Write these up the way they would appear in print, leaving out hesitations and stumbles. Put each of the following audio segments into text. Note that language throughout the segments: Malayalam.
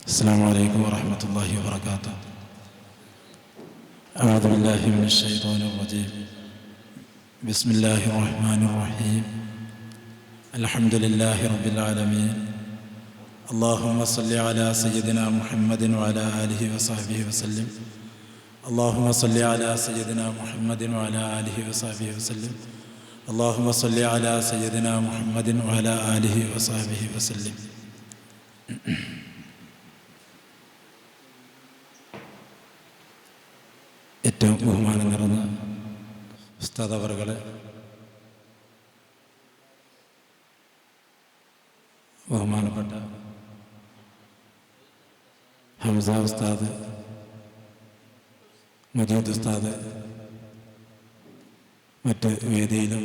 السلام عليكم ورحمة الله وبركاته. أعوذ بالله من الشيطان الرجيم. بسم الله الرحمن الرحيم. الحمد لله رب العالمين. اللهم صل على سيدنا محمد وعلى آله وصحبه وسلم. اللهم صل على سيدنا محمد وعلى آله وصحبه وسلم. اللهم صل على سيدنا محمد وعلى آله وصحبه وسلم. ഏറ്റവും ബഹുമാനം നിറഞ്ഞ ഉസ്താദ് അവറുകളെ, ബഹുമാനപ്പെട്ട ഹംസ ഉസ്താദ്, മജീദ് ഉസ്താദ്, മറ്റ് വേദിയിലും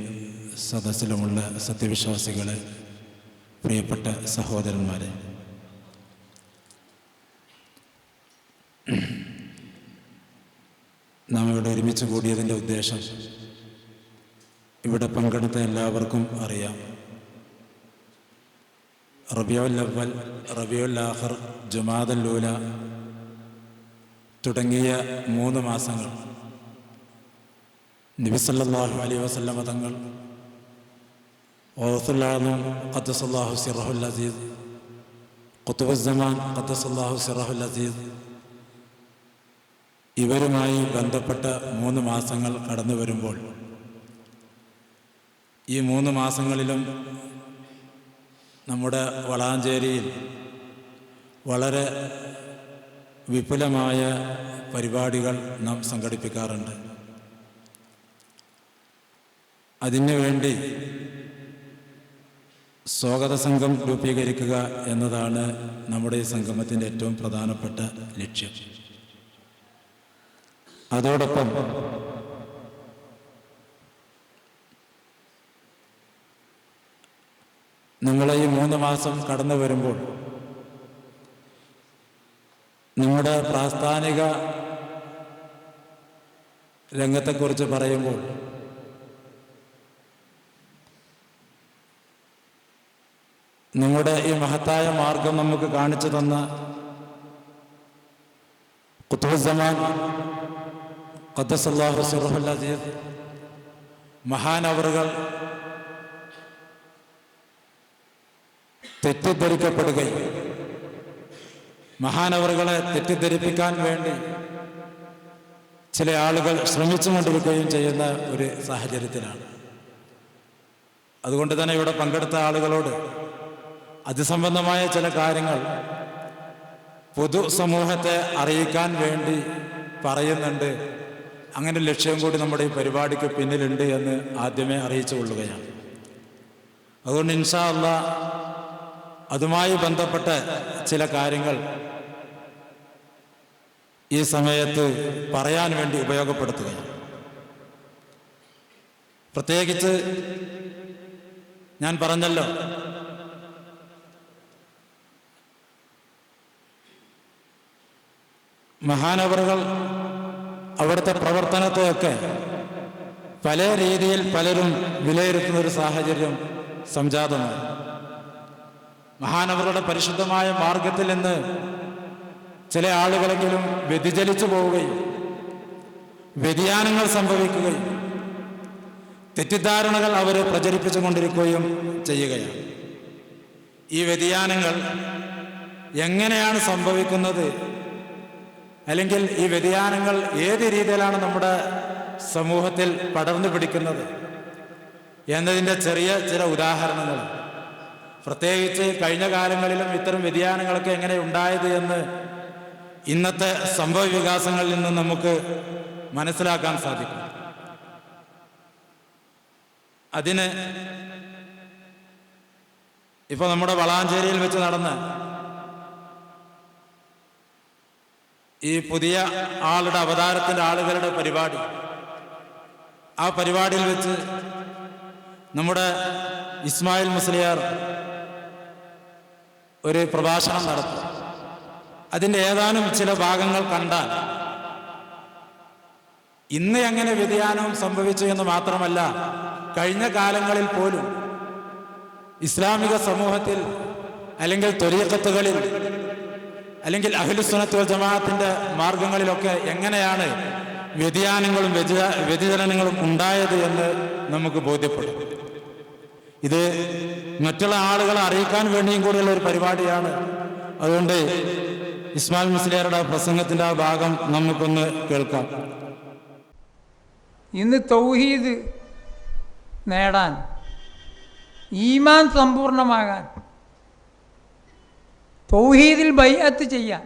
സദസ്സിലുമുള്ള സത്യവിശ്വാസികളെ, പ്രിയപ്പെട്ട സഹോദരന്മാരെ, നാം ഇവിടെ ഒരുമിച്ച് കൂടിയതിൻ്റെ ഉദ്ദേശം ഇവിടെ പങ്കെടുത്ത എല്ലാവർക്കും അറിയാം. റബീഉൽ അവ്വൽ, റബീഉൽ ആഖിർ, ജുമാദുൽ ഊല തുടങ്ങിയ 3 മാസങ്ങൾ നബി സല്ലല്ലാഹു അലൈഹി വസല്ലമ തങ്ങൾ ഗൗസുൽ ആദം ഖദ്ദസല്ലാഹു സിറഹുൽ അസീസ്, ഖുത്ബുസ്സമാൻ ഖദ്ദസല്ലാഹു സിറഹുൽ അസീസ്, ഇവരുമായി ബന്ധപ്പെട്ട 3 മാസങ്ങൾ കടന്നു വരുമ്പോൾ ഈ 3 മാസങ്ങളിലും നമ്മുടെ വളാഞ്ചേരിയിൽ വളരെ വിപുലമായ പരിപാടികൾ നാം സംഘടിപ്പിക്കാറുണ്ട്. അതിനുവേണ്ടി സ്വാഗത സംഘം രൂപീകരിക്കുക എന്നതാണ് നമ്മുടെ ഈ സംഗമത്തിൻ്റെ ഏറ്റവും പ്രധാനപ്പെട്ട ലക്ഷ്യം. അതോടൊപ്പം നിങ്ങളെ ഈ 3 മാസം കടന്നു വരുമ്പോൾ നമ്മുടെ പ്രാസ്ഥാനിക രംഗത്തെക്കുറിച്ച് പറയുമ്പോൾ നിങ്ങളുടെ ഈ മഹത്തായ മാർഗം നമുക്ക് കാണിച്ചു തന്ന ഖുത്ബുസ്സമാൻ ഖദ്ദസല്ലാഹു സിറഹുൽ അസീസ് മഹാനവറുകൾ തെറ്റിദ്ധരിക്കപ്പെടുകയും മഹാനവറുകളെ തെറ്റിദ്ധരിപ്പിക്കാൻ വേണ്ടി ചില ആളുകൾ ശ്രമിച്ചുകൊണ്ടിരിക്കുകയും ചെയ്യുന്ന ഒരു സാഹചര്യത്തിലാണ്. അതുകൊണ്ട് തന്നെ ഇവിടെ പങ്കെടുത്ത ആളുകളോട് അതിസംബന്ധമായ ചില കാര്യങ്ങൾ പൊതുസമൂഹത്തെ അറിയിക്കാൻ വേണ്ടി പറയുന്നുണ്ട്. അങ്ങനെ ലക്ഷ്യം കൂടി നമ്മുടെ ഈ പരിപാടിക്ക് പിന്നിലുണ്ട് എന്ന് ആദ്യമേ അറിയിച്ചു കൊള്ളുകയാണ്. അതുകൊണ്ട് ഇൻഷാ അല്ലാഹ് അതുമായി ബന്ധപ്പെട്ട ചില കാര്യങ്ങൾ ഈ സമയത്ത് പറയാൻ വേണ്ടി ഉപയോഗപ്പെടുത്തുകയാണ്. പ്രത്യേകിച്ച് ഞാൻ പറഞ്ഞല്ലോ, മഹാനവറുകൾ അവിടുത്തെ പ്രവർത്തനത്തെയൊക്കെ പല രീതിയിൽ പലരും വിലയിരുത്തുന്ന ഒരു സാഹചര്യം സംജാതമാണ്. മഹാനവറുടെ പരിശുദ്ധമായ മാർഗത്തിൽ നിന്ന് ചില ആളുകളെങ്കിലും വ്യതിചലിച്ചു പോവുകയും വ്യതിയാനങ്ങൾ സംഭവിക്കുകയും തെറ്റിദ്ധാരണകൾ അവർ പ്രചരിപ്പിച്ചു കൊണ്ടിരിക്കുകയും ചെയ്യുകയാണ്. ഈ വ്യതിയാനങ്ങൾ എങ്ങനെയാണ് സംഭവിക്കുന്നത്, അല്ലെങ്കിൽ ഈ വ്യതിയാനങ്ങൾ ഏത് രീതിയിലാണ് നമ്മുടെ സമൂഹത്തിൽ പടർന്നു പിടിക്കുന്നത് എന്നതിൻ്റെ ചെറിയ ചില ഉദാഹരണങ്ങൾ, പ്രത്യേകിച്ച് കഴിഞ്ഞ കാലങ്ങളിലും ഇത്തരം വ്യതിയാനങ്ങളൊക്കെ എങ്ങനെ ഉണ്ടായത് എന്ന് ഇന്നത്തെ സംഭവ വികാസങ്ങളിൽ നിന്ന് നമുക്ക് മനസ്സിലാക്കാൻ സാധിക്കും. അതിന് ഇപ്പോൾ നമ്മുടെ വളാഞ്ചേരിയിൽ വെച്ച് നടന്ന ഈ പുതിയ ആളുടെ അവതാരത്തിൻ്റെ ആളുകളുടെ പരിപാടി, ആ പരിപാടിയിൽ വെച്ച് നമ്മുടെ ഇസ്മായിൽ മുസ്ലിയാർ ഒരു പ്രഭാഷണം നടത്തി. അതിൻ്റെ ഏതാനും ചില ഭാഗങ്ങൾ കണ്ടാൽ ഇന്ന് എങ്ങനെ വ്യതിയാനം സംഭവിച്ചു എന്ന് മാത്രമല്ല, കഴിഞ്ഞ കാലങ്ങളിൽ പോലും ഇസ്ലാമിക സമൂഹത്തിൽ അല്ലെങ്കിൽ ത്വരീഖത്തുകളിൽ അല്ലെങ്കിൽ അഹ്ലുസുന്നത്ത് വൽ ജമാഅത്തിൻ്റെ മാർഗങ്ങളിലൊക്കെ എങ്ങനെയാണ് വ്യതിയാനങ്ങളും വ്യതിചലനങ്ങളും ഉണ്ടായത് എന്ന് നമുക്ക് ബോധ്യപ്പെടും. ഇത് മറ്റുള്ള ആളുകളെ അറിയിക്കാൻ വേണ്ടിയും കൂടിയുള്ള ഒരു പരിപാടിയാണ്. അതുകൊണ്ട് ഇസ്മായിൽ മുസ്ലിയാരുടെ പ്രസംഗത്തിൻ്റെ ആ ഭാഗം നമുക്കൊന്ന് കേൾക്കാം. ഇന്ന് തൗഹീദ് നേടാൻ, ഈമാൻ സമ്പൂർണ്ണമാകാൻ, തൗഹീദിൽ ബൈഅത്ത് ചെയ്യാൻ,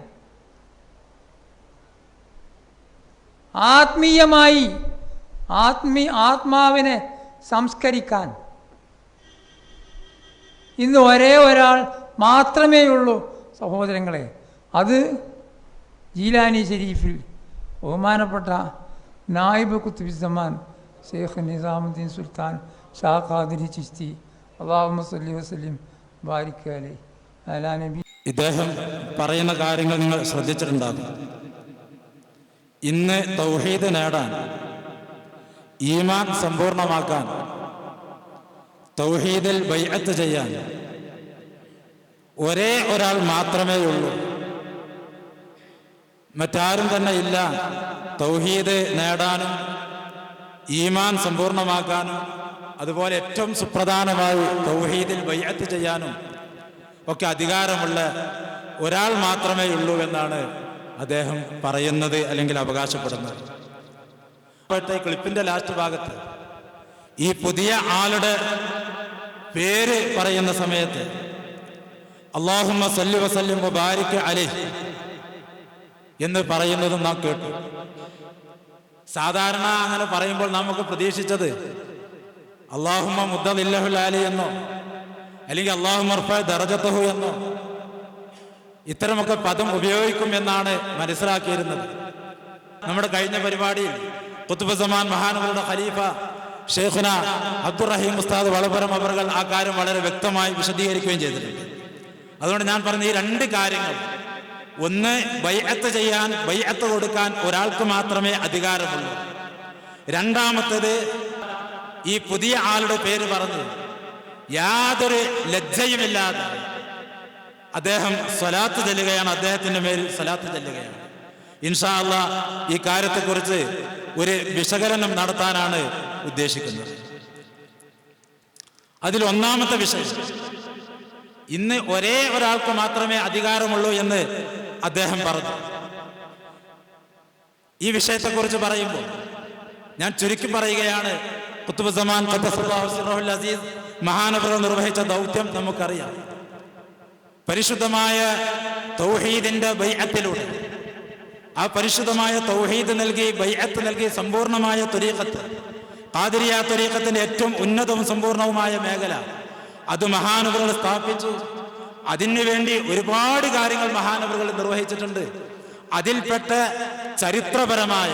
ആത്മീയമായി ആത്മാവിനെ സംസ്കരിക്കാൻ ഇന്ന് ഒരേ ഒരാൾ മാത്രമേ ഉള്ളൂ സഹോദരങ്ങളെ. അത് ജീലാനി ഷരീഫിൽ ബഹുമാനപ്പെട്ട നായിബ് ഖുത്ബുസ്സമാൻ ഷെയ്ഖ് നിസാമുദ്ദീൻ സുൽത്താൻ ഷാ ഖാദിരി ചിശ്തി അല്ലാഹുമ്മ സ്വല്ലി വസല്ലിം ബാരിക് അലൈഹി അലാ നബി. ഇദ്ദേഹം പറയുന്ന കാര്യങ്ങൾ നിങ്ങൾ ശ്രദ്ധിച്ചിട്ടുണ്ടാകും. ഇന്ന് തൗഹീദ് നേടാൻ, ഈമാൻ സമ്പൂർണ്ണമാക്കാൻ, തൗഹീദിൽ ബൈഅത്ത് ചെയ്യാൻ ഒരേ ഒരാൾ മാത്രമേ ഉള്ളൂ, മറ്റാരും തന്നെ ഇല്ല. തൗഹീദ് നേടാനും ഈമാൻ സമ്പൂർണ്ണമാക്കാനും അതുപോലെ ഏറ്റവും സുപ്രധാനമായി തൗഹീദിൽ ബൈഅത്ത് ചെയ്യാനും ഒക്കെ അധികാരമുള്ള ഒരാൾ മാത്രമേ ഉള്ളൂ എന്നാണ് അദ്ദേഹം പറയുന്നത്, അല്ലെങ്കിൽ അവകാശപ്പെടുന്നത്. ഇപ്പോഴത്തെ ക്ലിപ്പിന്റെ ലാസ്റ്റ് ഭാഗത്ത് ഈ പുതിയ ആളുടെ പേര് പറയുന്ന സമയത്ത് അല്ലാഹുമ്മ സല്ലി വസല്ലിം വബാരിക് അലൈഹി എന്ന് പറയുന്നതും നാം കേട്ടു. സാധാരണ അങ്ങനെ പറയുമ്പോൾ നമുക്ക് പ്രതീക്ഷിച്ചത് അല്ലാഹുമ്മ മുദ്ദലില്ലഹു അലൈഹി എന്നോ അല്ലെങ്കിൽ അല്ലാഹുമ്മ ഇർഫഅ ദറജതഹു എന്നോ ഇത്തരമൊക്കെ പദം ഉപയോഗിക്കും എന്നാണ് മനസ്സിലാക്കിയിരുന്നത്. നമ്മുടെ കഴിഞ്ഞ പരിപാടിയിൽ ഖുത്ബുസ്സമാൻ മഹാനവറുടെ ഖലീഫ ഷെയ്ഖുന അബ്ദുറഹീം ഉസ്താദ് വളപുരം അവർകൾ ആ കാര്യം വളരെ വ്യക്തമായി വിശദീകരിക്കുകയും ചെയ്തിട്ടുണ്ട്. അതുകൊണ്ട് ഞാൻ പറഞ്ഞ ഈ രണ്ട് കാര്യങ്ങൾ, ഒന്ന് ബൈഅത്ത് ചെയ്യാൻ, ബൈഅത്ത് കൊടുക്കാൻ ഒരാൾക്ക് മാത്രമേ അധികാരമുള്ളൂ. രണ്ടാമത്തേത് ഈ പുതിയ ആളുടെ പേര് പറഞ്ഞ് യാതൊരു ലജ്ജയുമില്ലാതെ അദ്ദേഹം സ്വലാത്ത് ചെല്ലുകയാണ്, അദ്ദേഹത്തിന്റെ മേൽ സ്വലാത്ത് ചെല്ലുകയാണ്. ഇൻഷാ അല്ലാഹ് ഈ കാര്യത്തെക്കുറിച്ച് ഒരു വിശകലനം നടത്താനാണ് ഉദ്ദേശിക്കുന്നത്. അതിൽ ഒന്നാമത്തെ വിഷയം, ഇന്ന് ഒരേ ഒരാൾക്ക് മാത്രമേ അധികാരമുള്ളൂ എന്ന് അദ്ദേഹം പറഞ്ഞു. ഈ വിഷയത്തെക്കുറിച്ച് പറയുമ്പോൾ ഞാൻ ചുരുക്കി പറയുകയാണ്. ഖുത്ബുസ്സമാൻ ഖദ്ദസല്ലാഹു സിർറഹുൽ അസീസ് മഹാനവറുകൾ നിർവഹിച്ച ദൗത്യം നമുക്കറിയാം. പരിശുദ്ധമായ തൗഹീദിന്റെ ബൈഅത്തിലൂടെ, ആ പരിശുദ്ധമായ തൗഹീദ് നൽകി, ബൈഅത്ത് നൽകി, സമ്പൂർണമായ ത്വരീഖത്ത്, ഖാദിരിയ ത്വരീഖത്തിന്റെ ഏറ്റവും ഉന്നതവും സമ്പൂർണവുമായ മേഖല അത് മഹാനവറുകൾ സ്ഥാപിച്ചു. അതിനു വേണ്ടി ഒരുപാട് കാര്യങ്ങൾ മഹാനവറുകൾ നിർവഹിച്ചിട്ടുണ്ട്. അതിൽപ്പെട്ട ചരിത്രപരമായ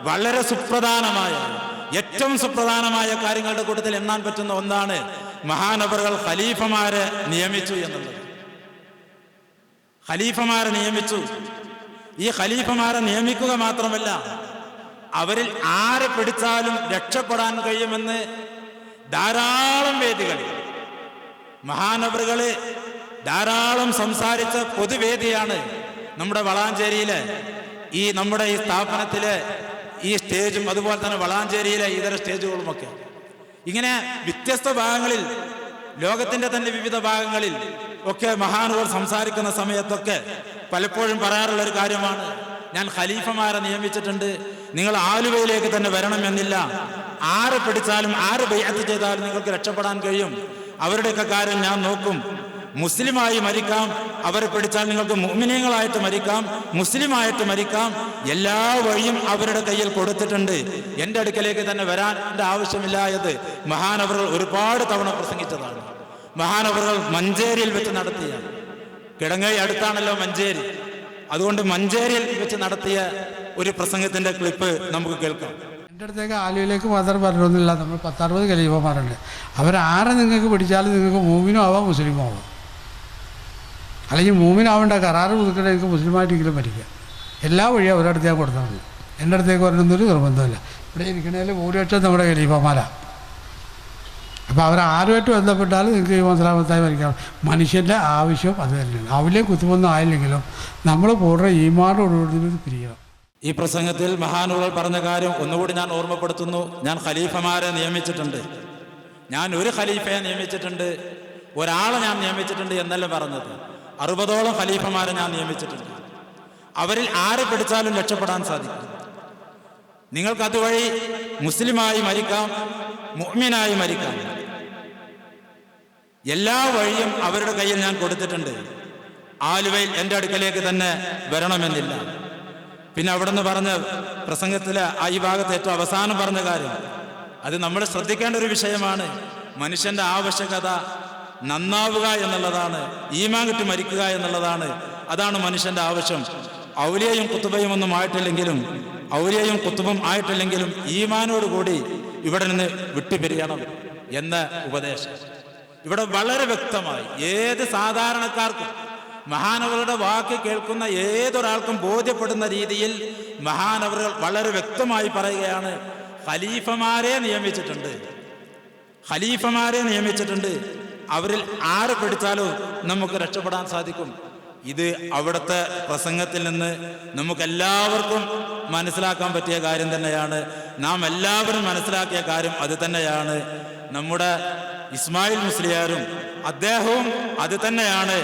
വളരെ സുപ്രധാനമായ, ഏറ്റവും സുപ്രധാനമായ കാര്യങ്ങളുടെ കൂട്ടത്തിൽ എണ്ണാൻ പറ്റുന്ന ഒന്നാണ് മഹാനവറുകൾ ഖലീഫമാരെ നിയമിച്ചു എന്നുള്ളത്. ഖലീഫമാരെ നിയമിച്ചു. ഈ ഖലീഫമാരെ നിയമിക്കുക മാത്രമല്ല, അവരിൽ ആരെ പിടിച്ചാലും രക്ഷപ്പെടാൻ കഴിയുമെന്ന് ധാരാളം വേദികളിൽ മഹാനവറുകള് ധാരാളം സംസാരിച്ച പൊതുവേദിയാണ് നമ്മുടെ വളാഞ്ചേരിയിലെ നമ്മുടെ ഈ സ്ഥാപനത്തിലെ ഈ സ്റ്റേജും, അതുപോലെ തന്നെ വളാഞ്ചേരിയിലെ ഇതര സ്റ്റേജുകളുമൊക്കെ. ഇങ്ങനെ വ്യത്യസ്ത ഭാഗങ്ങളിൽ, ലോകത്തിന്റെ തന്നെ വിവിധ ഭാഗങ്ങളിൽ ഒക്കെ മഹാനുകൾ സംസാരിക്കുന്ന സമയത്തൊക്കെ പലപ്പോഴും പറയാറുള്ള ഒരു കാര്യമാണ്, ഞാൻ ഖലീഫമാരെ നിയമിച്ചിട്ടുണ്ട്, നിങ്ങൾ ആലുവയിലേക്ക് തന്നെ വരണമെന്നില്ല, ആരെ പിടിച്ചാലും ആര് ബൈഅത്ത് ചെയ്താലും നിങ്ങൾക്ക് രക്ഷപ്പെടാൻ കഴിയും, അവരുടെയൊക്കെ കാര്യം ഞാൻ നോക്കും, മുസ്ലിമായി മരിക്കാം, അവരെ പിടിച്ചാൽ നിങ്ങൾക്ക് മുഅ്മിനീങ്ങളായിട്ട് മരിക്കാം, മുസ്ലിമായിട്ട് മരിക്കാം, എല്ലാ വഴിയും അവരുടെ കയ്യിൽ കൊടുത്തിട്ടുണ്ട്, എൻ്റെ അടുക്കലേക്ക് തന്നെ വരാൻ ആവശ്യമില്ല എന്ന് മഹാനവറുകൾ ഒരുപാട് തവണ പ്രസംഗിച്ചതാണ്. മഹാനവറുകൾ മഞ്ചേരിയിൽ വെച്ച് നടത്തിയ, കിടങ്ങൈ അടുത്താണല്ലോ മഞ്ചേരി, അതുകൊണ്ട് മഞ്ചേരിയിൽ വെച്ച് നടത്തിയ ഒരു പ്രസംഗത്തിന്റെ ക്ലിപ്പ് നമുക്ക് കേൾക്കാം. എൻ്റെ അടുത്തേക്ക് ആലുവയിലേക്ക് മാത്രം പറഞ്ഞൊന്നുമില്ല, നമ്മൾ 10-60 ഖലീഫമാരുണ്ട്. അവരാരെ നിങ്ങൾക്ക് പിടിച്ചാലും നിങ്ങൾക്ക് മൂമിനും ആവാം, മുസ്ലിമും ആവാം. അല്ലെങ്കിൽ മൂമിനാവേണ്ട കരാറ് പുതുക്കണേ നിങ്ങൾക്ക് മുസ്ലിമായിട്ടെങ്കിലും മരിക്കാം. എല്ലാ വഴിയും അവരുടെ അടുത്തേക്ക് കൊടുത്താൽ മതി. എൻ്റെ അടുത്തേക്ക് വരണമെന്നൊരു നിർബന്ധമില്ല. ഇവിടെ ഇരിക്കണേൽ 1 ലക്ഷം നമ്മുടെ ഖലീഫമാരാണ്. അപ്പോൾ അവരാരുമായിട്ട് ബന്ധപ്പെട്ടാലും നിങ്ങൾക്ക് ഈ സലാമത്തായി മരിക്കാം. മനുഷ്യൻ്റെ ആവശ്യം അത് തന്നെയാണ്. അവലെ കുത്തുമൊന്നും ആയില്ലെങ്കിലും നമ്മൾ പൂർണ്ണ ഈമാനോടുകൂടി പിരിയണം. ഈ പ്രസംഗത്തിൽ മഹാനുകൾ പറഞ്ഞ കാര്യം ഒന്നുകൂടി ഞാൻ ഓർമ്മപ്പെടുത്തുന്നു. ഞാൻ ഖലീഫമാരെ നിയമിച്ചിട്ടുണ്ട്, ഞാൻ ഒരു ഖലീഫയെ നിയമിച്ചിട്ടുണ്ട്, ഒരാളെ ഞാൻ നിയമിച്ചിട്ടുണ്ട് എന്നല്ല പറഞ്ഞത്. 60ഓളം ഖലീഫമാരെ ഞാൻ നിയമിച്ചിട്ടുണ്ട്. അവരിൽ ആരെ പിടിച്ചാലും രക്ഷപ്പെടാൻ സാധിക്കും. നിങ്ങൾക്ക് അതുവഴി മുസ്ലിമായി മരിക്കാം, മുഅ്മിനായി മരിക്കാം. എല്ലാ വഴിയും അവരുടെ കയ്യിൽ ഞാൻ കൊടുത്തിട്ടുണ്ട്. ആലുവയിൽ എൻ്റെ അടുക്കലേക്ക് തന്നെ വരണമെന്നില്ല. പിന്നെ അവിടെ നിന്ന് പറഞ്ഞ പ്രസംഗത്തിലെ ഈ ഭാഗത്ത് ഏറ്റവും അവസാനം പറഞ്ഞ കാര്യം അത് നമ്മൾ ശ്രദ്ധിക്കേണ്ട ഒരു വിഷയമാണ്. മനുഷ്യൻ്റെ ആവശ്യകത നന്നാവുക എന്നുള്ളതാണ്, ഈമാൻ കിട്ടി മരിക്കുക എന്നുള്ളതാണ്. അതാണ് മനുഷ്യൻ്റെ ആവശ്യം. ഔലിയയും കുത്തുബയും ഒന്നും ആയിട്ടില്ലെങ്കിലും, ഔലിയയും കുത്തുബും ആയിട്ടില്ലെങ്കിലും ഈമാനോടുകൂടി ഇവിടെ നിന്ന് വിട്ടുപിരിയണം എന്ന ഉപദേശം ഇവിടെ വളരെ വ്യക്തമായി ഏത് സാധാരണക്കാർക്കും മഹാനവറുടെ വാക്ക് കേൾക്കുന്ന ഏതൊരാൾക്കും ബോധ്യപ്പെടുന്ന രീതിയിൽ മഹാനവറുകൾ വളരെ വ്യക്തമായി പറയുകയാണ്. ഖലീഫമാരെ നിയമിച്ചിട്ടുണ്ട്, ഖലീഫമാരെ നിയമിച്ചിട്ടുണ്ട്. അവരിൽ ആരെ പിടിച്ചാലും നമുക്ക് രക്ഷപ്പെടാൻ സാധിക്കും. ഇത് അവിടുത്തെ പ്രസംഗത്തിൽ നിന്ന് നമുക്കെല്ലാവർക്കും മനസ്സിലാക്കാൻ പറ്റിയ കാര്യം തന്നെയാണ്. നാം എല്ലാവരും മനസ്സിലാക്കിയ കാര്യം അത് തന്നെയാണ്. നമ്മുടെ ഇസ്മായിൽ മുസ്ലിയാരും അദ്ദേഹവും അത് തന്നെയാണ്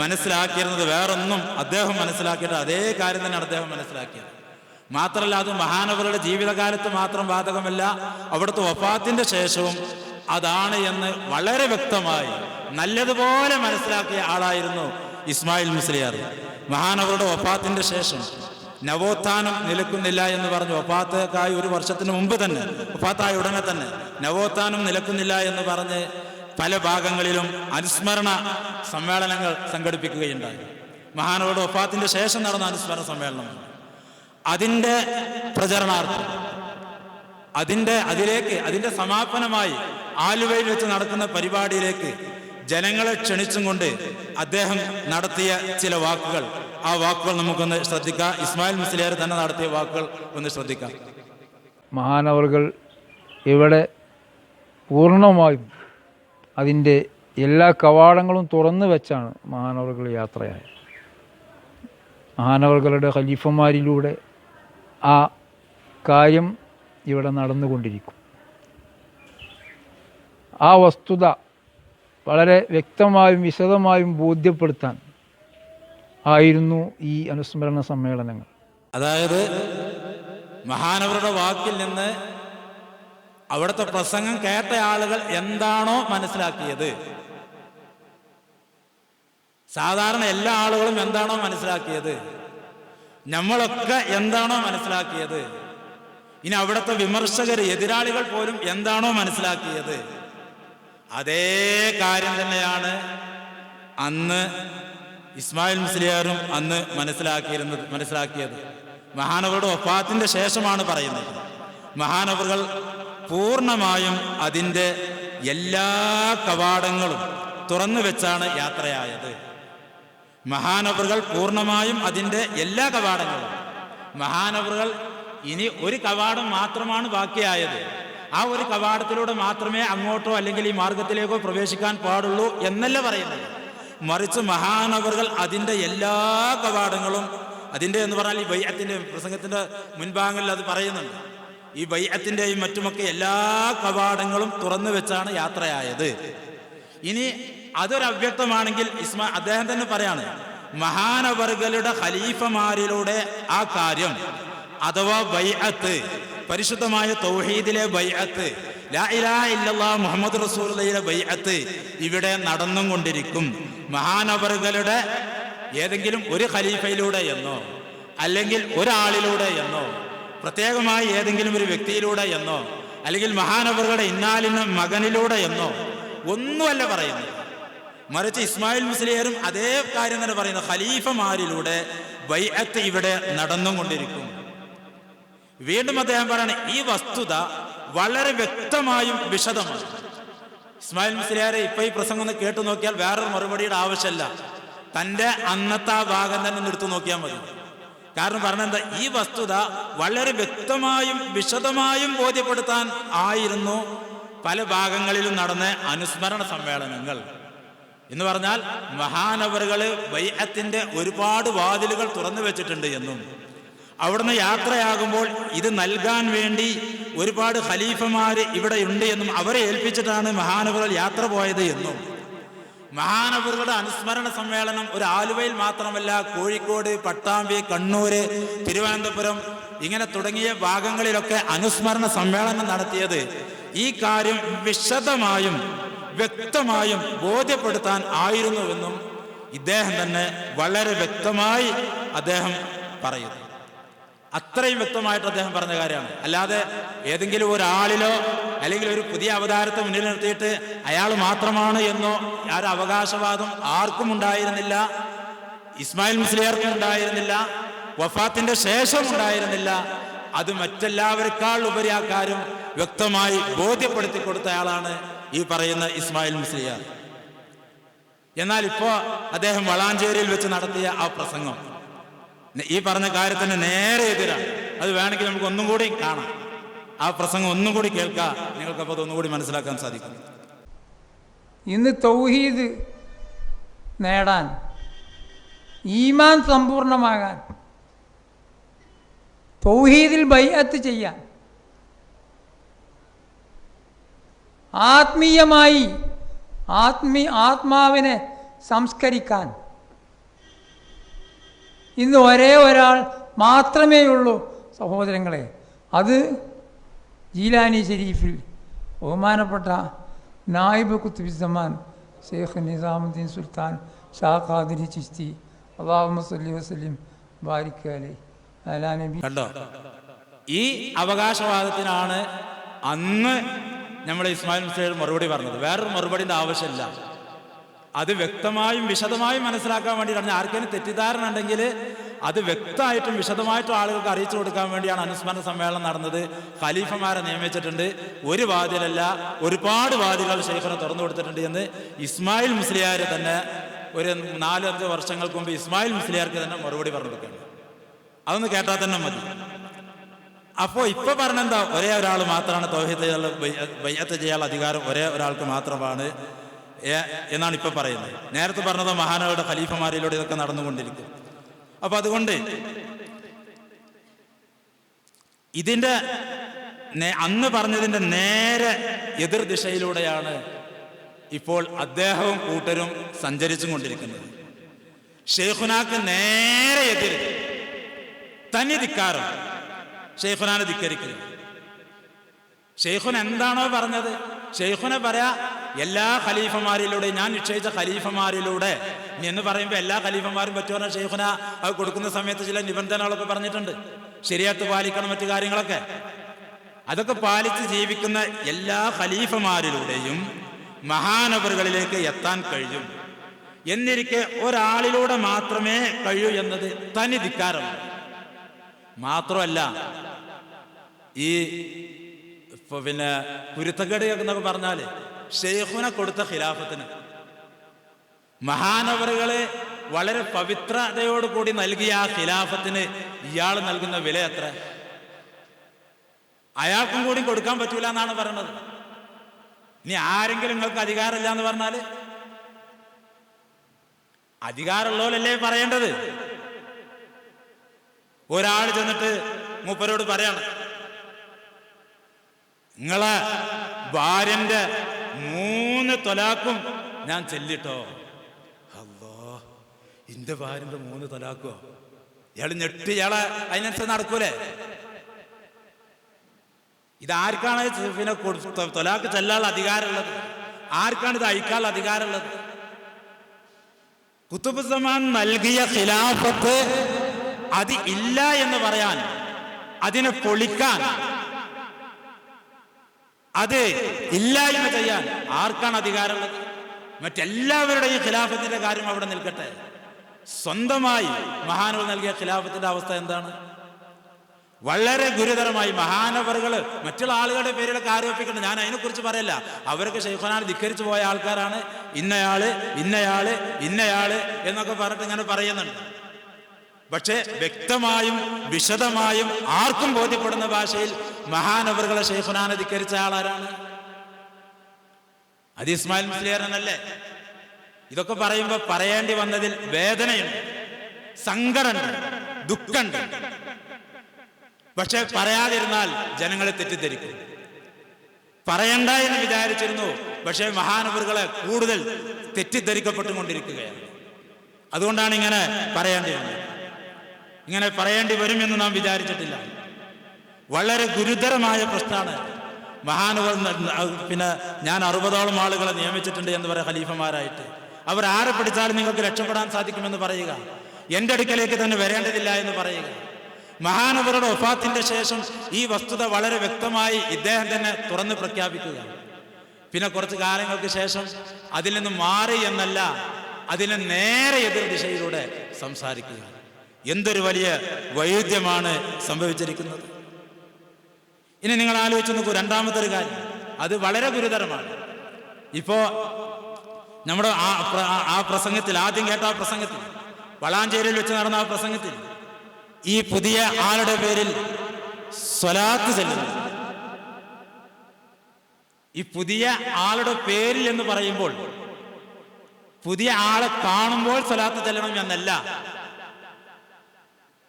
മനസ്സിലാക്കിയിരുന്നത്. വേറൊന്നും അദ്ദേഹം മനസ്സിലാക്കിയിട്ട് അതേ കാര്യം തന്നെയാണ് അദ്ദേഹം മനസ്സിലാക്കിയത്. മാത്രമല്ല, അത് മഹാനവറുടെ ജീവിതകാലത്ത് മാത്രം ബാധകമല്ല, അവിടുത്തെ വഫാത്തിന്റെ ശേഷവും അതാണ് എന്ന് വളരെ വ്യക്തമായി നല്ലതുപോലെ മനസ്സിലാക്കിയ ആളായിരുന്നു ഇസ്മായിൽ മുസ്ലിയാർ. മഹാനവറുടെ വഫാത്തിന്റെ ശേഷം നവോത്ഥാനം നിലക്കുന്നില്ല എന്ന് പറഞ്ഞു. വഫാത്തേക്കായി ഒരു വർഷത്തിന് മുമ്പ് തന്നെ, വഫാത്തായ ഉടനെ തന്നെ നവോത്ഥാനം നിലക്കുന്നില്ല എന്ന് പറഞ്ഞ് പല ഭാഗങ്ങളിലും അനുസ്മരണ സമ്മേളനങ്ങൾ സംഘടിപ്പിക്കുകയുണ്ടായി. മഹാനവറുടെ വഫാത്തിന്റെ ശേഷം നടന്ന അനുസ്മരണ സമ്മേളനം, അതിൻ്റെ പ്രചരണാർത്ഥം, അതിന്റെ സമാപനമായി ആലുവയിൽ വെച്ച് നടക്കുന്ന പരിപാടിയിലേക്ക് ജനങ്ങളെ ക്ഷണിച്ചും കൊണ്ട് അദ്ദേഹം നടത്തിയ ചില വാക്കുകൾ, ആ വാക്കുകൾ നമുക്കൊന്ന് ശ്രദ്ധിക്കാം. ഇസ്മായിൽ മുസ്ലിയാർ തന്നെ നടത്തിയ വാക്കുകൾ ഒന്ന് ശ്രദ്ധിക്കാം. മഹാനവറുകൾ ഇവിടെ പൂർണ്ണമായും അതിൻ്റെ എല്ലാ കവാടങ്ങളും തുറന്നു വെച്ചാണ് മഹാനവറുകൾ യാത്രയായത്. മഹാനവറുകളുടെ ഖലീഫമാരിലൂടെ ആ കാര്യം ഇവിടെ നടന്നുകൊണ്ടിരിക്കും. ആ വസ്തുത വളരെ വ്യക്തമായും വിശദമായും ബോധ്യപ്പെടുത്താൻ ആയിരുന്നു ഈ അനുസ്മരണ സമ്മേളനങ്ങൾ. അതായത് മഹാനവറുടെ വാക്കിൽ നിന്ന് അവിടുത്തെ പ്രസംഗം കേട്ട ആളുകൾ എന്താണോ മനസ്സിലാക്കിയത്, സാധാരണ എല്ലാ ആളുകളും എന്താണോ മനസ്സിലാക്കിയത്, നമ്മളൊക്കെ എന്താണോ മനസ്സിലാക്കിയത്, ഇനി അവിടുത്തെ വിമർശകർ, എതിരാളികൾ പോലും എന്താണോ മനസ്സിലാക്കിയത്, അതേ കാര്യം തന്നെയാണ് അന്ന് ഇസ്മായിൽ മുസ്ലിയാരും അന്ന് മനസ്സിലാക്കിയത്. മഹാനവറുടെ വഫാത്തിന്റെ ശേഷമാണ് പറയുന്നത്. മഹാനവറുകൾ പൂർണ്ണമായും അതിൻ്റെ എല്ലാ കവാടങ്ങളും തുറന്നു വെച്ചാണ് യാത്രയായത്. മഹാനവറുകൾ പൂർണ്ണമായും അതിൻ്റെ എല്ലാ കവാടങ്ങളും, മഹാനവറുകൾ ഇനി ഒരു കവാടം മാത്രമാണ് ബാക്കിയായത്, ആ ഒരു കവാടത്തിലൂടെ മാത്രമേ അങ്ങോട്ടോ അല്ലെങ്കിൽ ഈ മാർഗത്തിലേക്കോ പ്രവേശിക്കാൻ പാടുള്ളൂ എന്നല്ല പറയുന്നത്. മറിച്ച് മഹാനവറുകൾ അതിൻ്റെ എല്ലാ കവാടങ്ങളും, അതിൻ്റെ എന്ന് പറഞ്ഞാൽ ഈ ബൈഅത്തിൻ്റെ പ്രസംഗത്തിൻ്റെ മുൻഭാഗങ്ങളിൽ അത് പറയുന്നുണ്ട്, ഈ ബൈഅത്തിൻ്റെയും മറ്റുമൊക്കെ എല്ലാ കവാടങ്ങളും തുറന്നു വെച്ചാണ് യാത്രയായത്. ഇനി അതൊരു അവ്യക്തമാണെങ്കിൽ അദ്ദേഹം തന്നെ പറയാണ്, മഹാനവറുകളുടെ ഖലീഫമാരിലൂടെ ആ കാര്യം അഥവാ ബൈഅത്ത്, പരിശുദ്ധമായ തൗഹീദിലെ ബൈഅത്ത്, ലാ ഇലാഹ ഇല്ലല്ലാഹ് മുഹമ്മദ് റസൂലുള്ളാഹിയുടെ ബൈഅത്ത് ഇവിടെ നടന്നും കൊണ്ടിരിക്കും. മഹാനവറുകളുടെ ഏതെങ്കിലും ഒരു ഖലീഫയിലൂടെ എന്നോ അല്ലെങ്കിൽ ഒരാളിലൂടെ എന്നോ പ്രത്യേകമായി ഏതെങ്കിലും ഒരു വ്യക്തിയിലൂടെ എന്നോ അല്ലെങ്കിൽ മഹാനവറുകളുടെ ഇന്നാലിന്ന മകനിലൂടെ എന്നോ ഒന്നുമല്ല പറയുന്നത്. മറിച്ച് ഇസ്മായിൽ മുസ്ലിയാരും അതേ കാര്യം തന്നെ പറയുന്നത്, ഖലീഫമാരിലൂടെ ബൈഅത്ത് ഇവിടെ നടന്നും കൊണ്ടിരിക്കും. വീണ്ടും അദ്ദേഹം പറയാണ്, ഈ വസ്തുത വളരെ വ്യക്തമായും വിശദമാണ്. ഇസ്മായിൽ മുസ്ലിയാരെ ഇപ്പൊ ഈ പ്രസംഗം ഒന്ന് കേട്ടു നോക്കിയാൽ വേറൊരു മറുപടിയുടെ ആവശ്യമല്ല, തൻ്റെ അന്നത്തെ ആ ഭാഗം തന്നെ ഒന്ന് എടുത്തു നോക്കിയാൽ മതി. കാരണം പറഞ്ഞെന്താ, ഈ വസ്തുത വളരെ വ്യക്തമായും വിശദമായും ബോധ്യപ്പെടുത്താൻ ആയിരുന്നു പല ഭാഗങ്ങളിലും നടന്ന അനുസ്മരണ സമ്മേളനങ്ങൾ എന്ന് പറഞ്ഞാൽ മഹാനവറുകൾ ബൈഅത്തിന്റെ ഒരുപാട് വാതിലുകൾ തുറന്നു വെച്ചിട്ടുണ്ട് എന്നും അവിടുന്ന് യാത്രയാകുമ്പോൾ ഇത് നൽകാൻ വേണ്ടി ഒരുപാട് ഖലീഫമാര് ഇവിടെ ഉണ്ട് എന്നും അവരെ ഏൽപ്പിച്ചിട്ടാണ് മഹാനവറുകൾ യാത്ര പോയത് എന്നും മഹാനവറുകളുടെ അനുസ്മരണ സമ്മേളനം ഒരു ആലുവയിൽ മാത്രമല്ല, കോഴിക്കോട്, പട്ടാമ്പി, കണ്ണൂര്, തിരുവനന്തപുരം ഇങ്ങനെ തുടങ്ങിയ ഭാഗങ്ങളിലൊക്കെ അനുസ്മരണ സമ്മേളനം നടത്തിയത് ഈ കാര്യം വിശദമായും വ്യക്തമായും ബോധ്യപ്പെടുത്താൻ ആയിരുന്നുവെന്നും ഇദ്ദേഹം തന്നെ വളരെ വ്യക്തമായി അദ്ദേഹം പറയുന്നു. അത്രയും വ്യക്തമായിട്ട് അദ്ദേഹം പറഞ്ഞ കാര്യമാണ്. അല്ലാതെ ഏതെങ്കിലും ഒരാളിലോ അല്ലെങ്കിൽ ഒരു പുതിയ അവതാരത്തെ മുന്നിൽ നിർത്തിയിട്ട് അയാൾ മാത്രമാണ് എന്നോ ആ അവകാശവാദം ആർക്കും ഉണ്ടായിരുന്നില്ല. ഇസ്മായിൽ മുസ്ലിയാർക്കും ഉണ്ടായിരുന്നില്ല, വഫാത്തിന്റെ ശേഷം ഉണ്ടായിരുന്നില്ല. അത് മറ്റെല്ലാവരെക്കാൾ ഉപരി ആ കാര്യം വ്യക്തമായി ബോധ്യപ്പെടുത്തി കൊടുത്തയാളാണ് ഈ പറയുന്ന ഇസ്മായിൽ മുസ്ലിയാർ. എന്നാൽ ഇപ്പോ അദ്ദേഹം വളാഞ്ചേരിയിൽ വെച്ച് നടത്തിയ ആ പ്രസംഗം ഈ പറഞ്ഞ കാര്യത്തിന് നേരെ എതിരാണ്. അത് വേണമെങ്കിൽ നമുക്ക് ഒന്നും കൂടി കാണാം, ആ പ്രസംഗം ഒന്നും കൂടി കേൾക്കാം, നിങ്ങൾക്കപ്പോൾ അതൊന്നും കൂടി മനസ്സിലാക്കാൻ സാധിക്കും. ഇന്ന് തൗഹീദ് നേടാൻ, ഈമാൻ സമ്പൂർണമാകാൻ, തൗഹീദിൽ ബൈഅത്ത് ചെയ്യാൻ, ആത്മീയമായി ആത്മാവിനെ സംസ്കരിക്കാൻ ഇന്ന് ഒരേ ഒരാൾ മാത്രമേ ഉള്ളൂ സഹോദരങ്ങളെ. അത് ജീലാനി ഷരീഫിൽ ബഹുമാനപ്പെട്ട നായിബ് ഖുത്ബുസ്സമാൻ ഷെയ്ഖ് നിസാമുദ്ദീൻ സുൽത്താൻ ഷാ ഖാദിരി ചിശ്തി അല്ലാഹുമ്മ സ്വല്ലി വസല്ലിം ബാരിക് അലൈഹി അലാ നബി. കണ്ടോ, ഈ അവകാശവാദത്തിനാണ് അന്ന് നമ്മുടെ ഇസ്മായിൽ മുസ്ലിയാർ മറുപടി പറഞ്ഞത്. വേറൊരു മറുപടിൻ്റെ ആവശ്യമില്ല. അത് വ്യക്തമായും വിശദമായും മനസ്സിലാക്കാൻ വേണ്ടിയിട്ടാണ്. ആർക്കെങ്കിലും തെറ്റിദ്ധാരണ ഉണ്ടെങ്കിൽ അത് വ്യക്തമായിട്ടും വിശദമായിട്ടും ആളുകൾക്ക് അറിയിച്ചു കൊടുക്കാൻ വേണ്ടിയാണ് അനുസ്മരണ സമ്മേളനം നടന്നത്. ഖലീഫമാരെ നിയമിച്ചിട്ടുണ്ട്, ഒരു വാതിലല്ല ഒരുപാട് വാതിലുകൾ ശൈഖിന് തുറന്നു കൊടുത്തിട്ടുണ്ട് എന്ന് ഇസ്മായിൽ മുസ്ലിയാർ തന്നെ ഒരു 4-5 വർഷങ്ങൾക്ക് മുമ്പ് ഇസ്മായിൽ മുസ്ലിയാർക്ക് തന്നെ മറുപടി പറഞ്ഞു കൊടുക്കുകയാണ്. അതൊന്ന് കേട്ടാൽ തന്നെ മതി. അപ്പോൾ ഇപ്പൊ പറഞ്ഞെന്താ, ഒരേ ഒരാൾ മാത്രമാണ് തൗഹീദ് ബൈഅത്ത് ചെയ്യാനുള്ള അധികാരം ഒരേ ഒരാൾക്ക് മാത്രമാണ് എന്നാണ് ഇപ്പൊ പറയുന്നത്. നേരത്തെ പറഞ്ഞത് മഹാനവരുടെ ഖലീഫമാരിലൂടെ ഇതൊക്കെ നടന്നുകൊണ്ടിരിക്കും. അപ്പൊ അതുകൊണ്ട് ഇതിന്റെ അന്ന് പറഞ്ഞതിന്റെ നേരെ എതിർ ദിശയിലൂടെയാണ് ഇപ്പോൾ അദ്ദേഹവും കൂട്ടരും സഞ്ചരിച്ചും കൊണ്ടിരിക്കുന്നത്. ഷെയ്ഖുനാക്ക് നേരെ എതിര് തനി ധിക്കാരം, ഷെയ്ഖുനാനെ ധിക്കരിക്കുന്നത്. ഷെയ്ഖുൻ എന്താണോ പറഞ്ഞത്, ഷെയ്ഖുനെ പറയാ എല്ലാ ഖലീഫമാരിലൂടെ, ഞാൻ നിശ്ചയിച്ച ഖലീഫമാരിലൂടെ എന്ന് പറയുമ്പോൾ എല്ലാ ഖലീഫമാരും പറ്റുമെന്ന് ഷെയ്ഖുന അത് കൊടുക്കുന്ന സമയത്ത് ചില നിബന്ധനകളൊക്കെ പറഞ്ഞിട്ടുണ്ട്. ശരിയത്ത് പാലിക്കണം, മറ്റു കാര്യങ്ങളൊക്കെ. അതൊക്കെ പാലിച്ച് ജീവിക്കുന്ന എല്ലാ ഖലീഫമാരിലൂടെയും മഹാനവറുകളിലേക്ക് എത്താൻ കഴിയും. എന്നിരിക്കെ ഒരാളിലൂടെ മാത്രമേ കഴിയൂ എന്നത് തനി ധിക്കാരമാണ്. മാത്രമല്ല, ഈ പിന്നെ കുരുത്തക്കേട് എന്നൊക്കെ പറഞ്ഞാല് ഷെയ്ഖുനെ കൊടുത്ത ഖിലാഫത്തിന് മഹാനവറുകളെ വളരെ പവിത്രതയോടുകൂടി നൽകിയ ആ ഖിലാഫത്തിന് ഇയാൾ നൽകുന്ന വില എത്ര? അയാൾക്കും കൂടി കൊടുക്കാൻ പറ്റൂല എന്നാണ് പറയുന്നത്. ഇനി ആരെങ്കിലും നിങ്ങൾക്ക് അധികാരമില്ല എന്ന് പറഞ്ഞാല് അധികാരമുള്ളവരല്ലേ പറയേണ്ടത്. ഒരാൾ ചെന്നിട്ട് മൂപ്പരോട് പറയാണ്, നിങ്ങളെ ഭാര്യന്റെ 3 തൊലാക്കും ഞാൻ ചെല്ലിട്ടോ. അല്ലോ, എന്റെ ഭാര്യന്റെ 3 തൊലാക്കോ? ഇയാള് ഞെട്ടി, ഇയാളെ അതിനനുസരിച്ച് നടക്കൂലേ? ഇതാർക്കാണ് പിന്നെ തൊലാക്ക് ചെല്ലാനുള്ള അധികാരമുള്ളത്? ആർക്കാണ് ഇത് അഴിക്കാനുള്ള അധികാരമുള്ളത്? ഖുത്ബുസ്സമാൻ നൽകിയ ഖിലാഫത്ത് അത് ഇല്ല എന്ന് പറയാൻ, അതിനെ പൊളിക്കാൻ, അത് ഇല്ലായ്മ ചെയ്യാൻ ആർക്കാണ് അധികാരമുള്ളത്? മറ്റെല്ലാവരുടെയും ഖിലാഫത്തിന്റെ കാര്യം അവിടെ നിൽക്കട്ടെ. സ്വന്തമായി മഹാനവർ നൽകിയ ഖിലാഫത്തിന്റെ അവസ്ഥ എന്താണ്? വളരെ ഗുരുതരമായി മഹാനവറുകൾ മറ്റുള്ള ആളുകളുടെ പേരിലൊക്കെ ആരോപിക്കുന്നുണ്ട്. ഞാൻ അതിനെക്കുറിച്ച് പറയല്ല. അവരൊക്കെ ഷെയ്ഖുനാനെ ധിക്കരിച്ചു പോയ ആൾക്കാരാണ്. ഇന്നയാള് ഇന്നയാള് ഇന്നയാള് എന്നൊക്കെ പറഞ്ഞിട്ട് ഇങ്ങനെ പറയുന്നുണ്ട്. പക്ഷെ വ്യക്തമായും വിശദമായും ആർക്കും ബോധ്യപ്പെടുന്ന ഭാഷയിൽ മഹാനവറുകളെ ഷെയ്ഖുനാനെ ധിക്കരിച്ച ആളാരാണ്? അത് ഇസ്മായിൽ മുസ്ലിയാരനല്ലേ? ഇതൊക്കെ പറയുമ്പോൾ പറയേണ്ടി വന്നതിൽ വേദനയുണ്ട്, സങ്കടമുണ്ട്, ദുഃഖമുണ്ട്. പക്ഷെ പറയാതിരുന്നാൽ ജനങ്ങളെ തെറ്റിദ്ധരിക്കും. പറയണ്ട എന്ന് വിചാരിച്ചിരുന്നു, പക്ഷേ മഹാനവറുകളെ കൂടുതൽ തെറ്റിദ്ധരിക്കപ്പെട്ടുകൊണ്ടിരിക്കുകയാണ്. അതുകൊണ്ടാണ് ഇങ്ങനെ പറയേണ്ടി വന്നത്. ഇങ്ങനെ പറയേണ്ടി വരുമെന്ന് നാം വിചാരിച്ചിട്ടില്ല. വളരെ ഗുരുതരമായ പ്രശ്നമാണ്. മഹാനവർ പിന്നെ ഞാൻ 60ഓളം ആളുകളെ നിയമിച്ചിട്ടുണ്ട് എന്ന് പറയാം ഖലീഫമാരായിട്ട്. അവർ ആരെ പിടിച്ചാലും നിങ്ങൾക്ക് രക്ഷപ്പെടാൻ സാധിക്കുമെന്ന് പറയുക, എൻ്റെ അടുക്കലേക്ക് തന്നെ വരേണ്ടതില്ല എന്ന് പറയുക. മഹാനവറുടെ വഫാത്തിന്റെ ശേഷം ഈ വസ്തുത വളരെ വ്യക്തമായി ഇദ്ദേഹം തന്നെ തുറന്ന് പ്രഖ്യാപിക്കുക. പിന്നെ കുറച്ച് കാലങ്ങൾക്ക് ശേഷം അതിൽ നിന്ന് മാറി എന്നല്ല, അതിന് നേരെ എതിർ ദിശയിലൂടെ സംസാരിക്കുക. എന്തൊരു വലിയ വൈരുദ്ധ്യമാണ് സംഭവിച്ചിരിക്കുന്നത്. ഇനി നിങ്ങൾ ആലോചിച്ച് നോക്കൂ, രണ്ടാമത്തെ ഒരു കാര്യം, അത് വളരെ ഗുരുതരമാണ്. ഇപ്പോ നമ്മുടെ ആ പ്രസംഗത്തിൽ, ആദ്യം കേട്ട ആ പ്രസംഗത്തിൽ, വളാഞ്ചേരിയിൽ വെച്ച് നടന്ന ആ പ്രസംഗത്തിൽ ഈ പുതിയ ആളുടെ പേരിൽ സ്വലാത്ത് ചെല്ലുന്നു. ഈ പുതിയ ആളുടെ പേരിൽ എന്ന് പറയുമ്പോൾ പുതിയ ആളെ കാണുമ്പോൾ സ്വലാത്ത് ചെല്ലണം എന്നല്ല,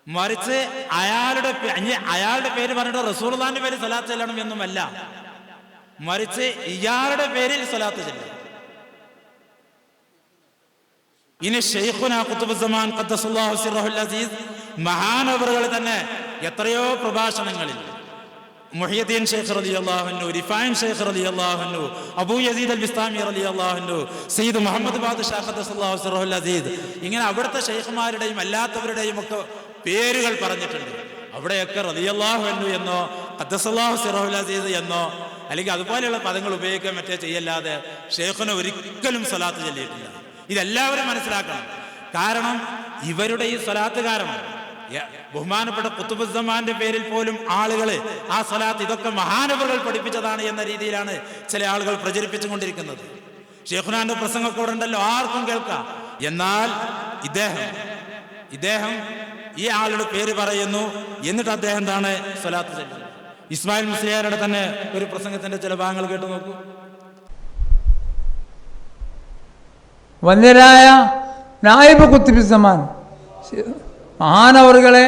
മറിച്ച് അയാളുടെ പേര് പറഞ്ഞിട്ട് റസൂലുള്ളാഹിന്റെ പേരിൽ സ്വലാത്ത് ചെല്ലണം എന്നുമല്ല, മറിച്ച് ഇയാളുടെ പേരിൽ സ്വലാത്ത് ചെല്ലണം. ഇനി ശൈഖുനാ ഖുതുബുസ്സമാൻ ഖദ്ദസല്ലാഹു സിർറഹുൽ അസീസ് മഹാനവറുകൾ തന്നെ എത്രയോ പ്രഭാഷണങ്ങളിൽ മുഹിയുദ്ദീൻ ശൈഖ് റളിയല്ലാഹു അൻഹു, റിഫായിൻ ശൈഖ് റളിയല്ലാഹു അൻഹു, അബൂ യസീദ് അൽ ബിസ്താമി റളിയല്ലാഹു അൻഹു, സയ്യിദ് മുഹമ്മദ് ബാദ്ഷാ ഖദ്ദസല്ലാഹു സിർറഹുൽ അസീസ്, ഇങ്ങനെ അവിടുത്തെ ശൈഖുമാരുടെയും അല്ലാത്തവരുടെയും ഒക്കെ പേരുകൾ പറഞ്ഞിട്ടുണ്ട്. അവിടെയൊക്കെ റളിയല്ലാഹു അൻഹു എന്നോ ഖദ്ദസല്ലാഹു സിർറഹുൽ അസീസ് എന്നോ അല്ലെങ്കിൽ അതുപോലെയുള്ള പദങ്ങൾ ഉപയോഗിക്കാൻ മറ്റേ ചെയ്യല്ലാതെ ശൈഖുന ഒരിക്കലും സ്വലാത്ത് ചൊല്ലിയിട്ടില്ല. ഇതെല്ലാവരും മനസ്സിലാക്കണം. കാരണം ഇവരുടെ ഈ സ്വലാത്ത് കാരണം ബഹുമാനപ്പെട്ട ഖുതുബുസ്സമാന്റെ പേരിൽ പോലും ആളുകൾ ആ സ്വലാത്ത് ഇതൊക്കെ മഹാനവറുകൾ പഠിപ്പിച്ചതാണ് എന്ന രീതിയിലാണ് ചില ആളുകൾ പ്രചരിപ്പിച്ചുകൊണ്ടിരിക്കുന്നത്. ശൈഖുനാന്റെ പ്രസംഗമൊക്കെ ഇവിടെ ഉണ്ടല്ലോ, ആർക്കും കേൾക്കാം. എന്നാൽ ഇദ്ദേഹം ഈ ആളുടെ പേര് പറയുന്നു, എന്നിട്ട് അദ്ദേഹം എന്താണ് സ്വലാത്ത് ചൊല്ലുന്നത്. ഇസ്മായിൽ മുസ്ലിയാരുടെ തന്നെ ഒരു പ്രസംഗത്തിന്റെ ചില ഭാഗങ്ങൾ കേട്ടു നോക്കൂ. വന്യരായ നായിബ് ഖുത്ബുസ്സമാൻ മഹാനവറുകളെ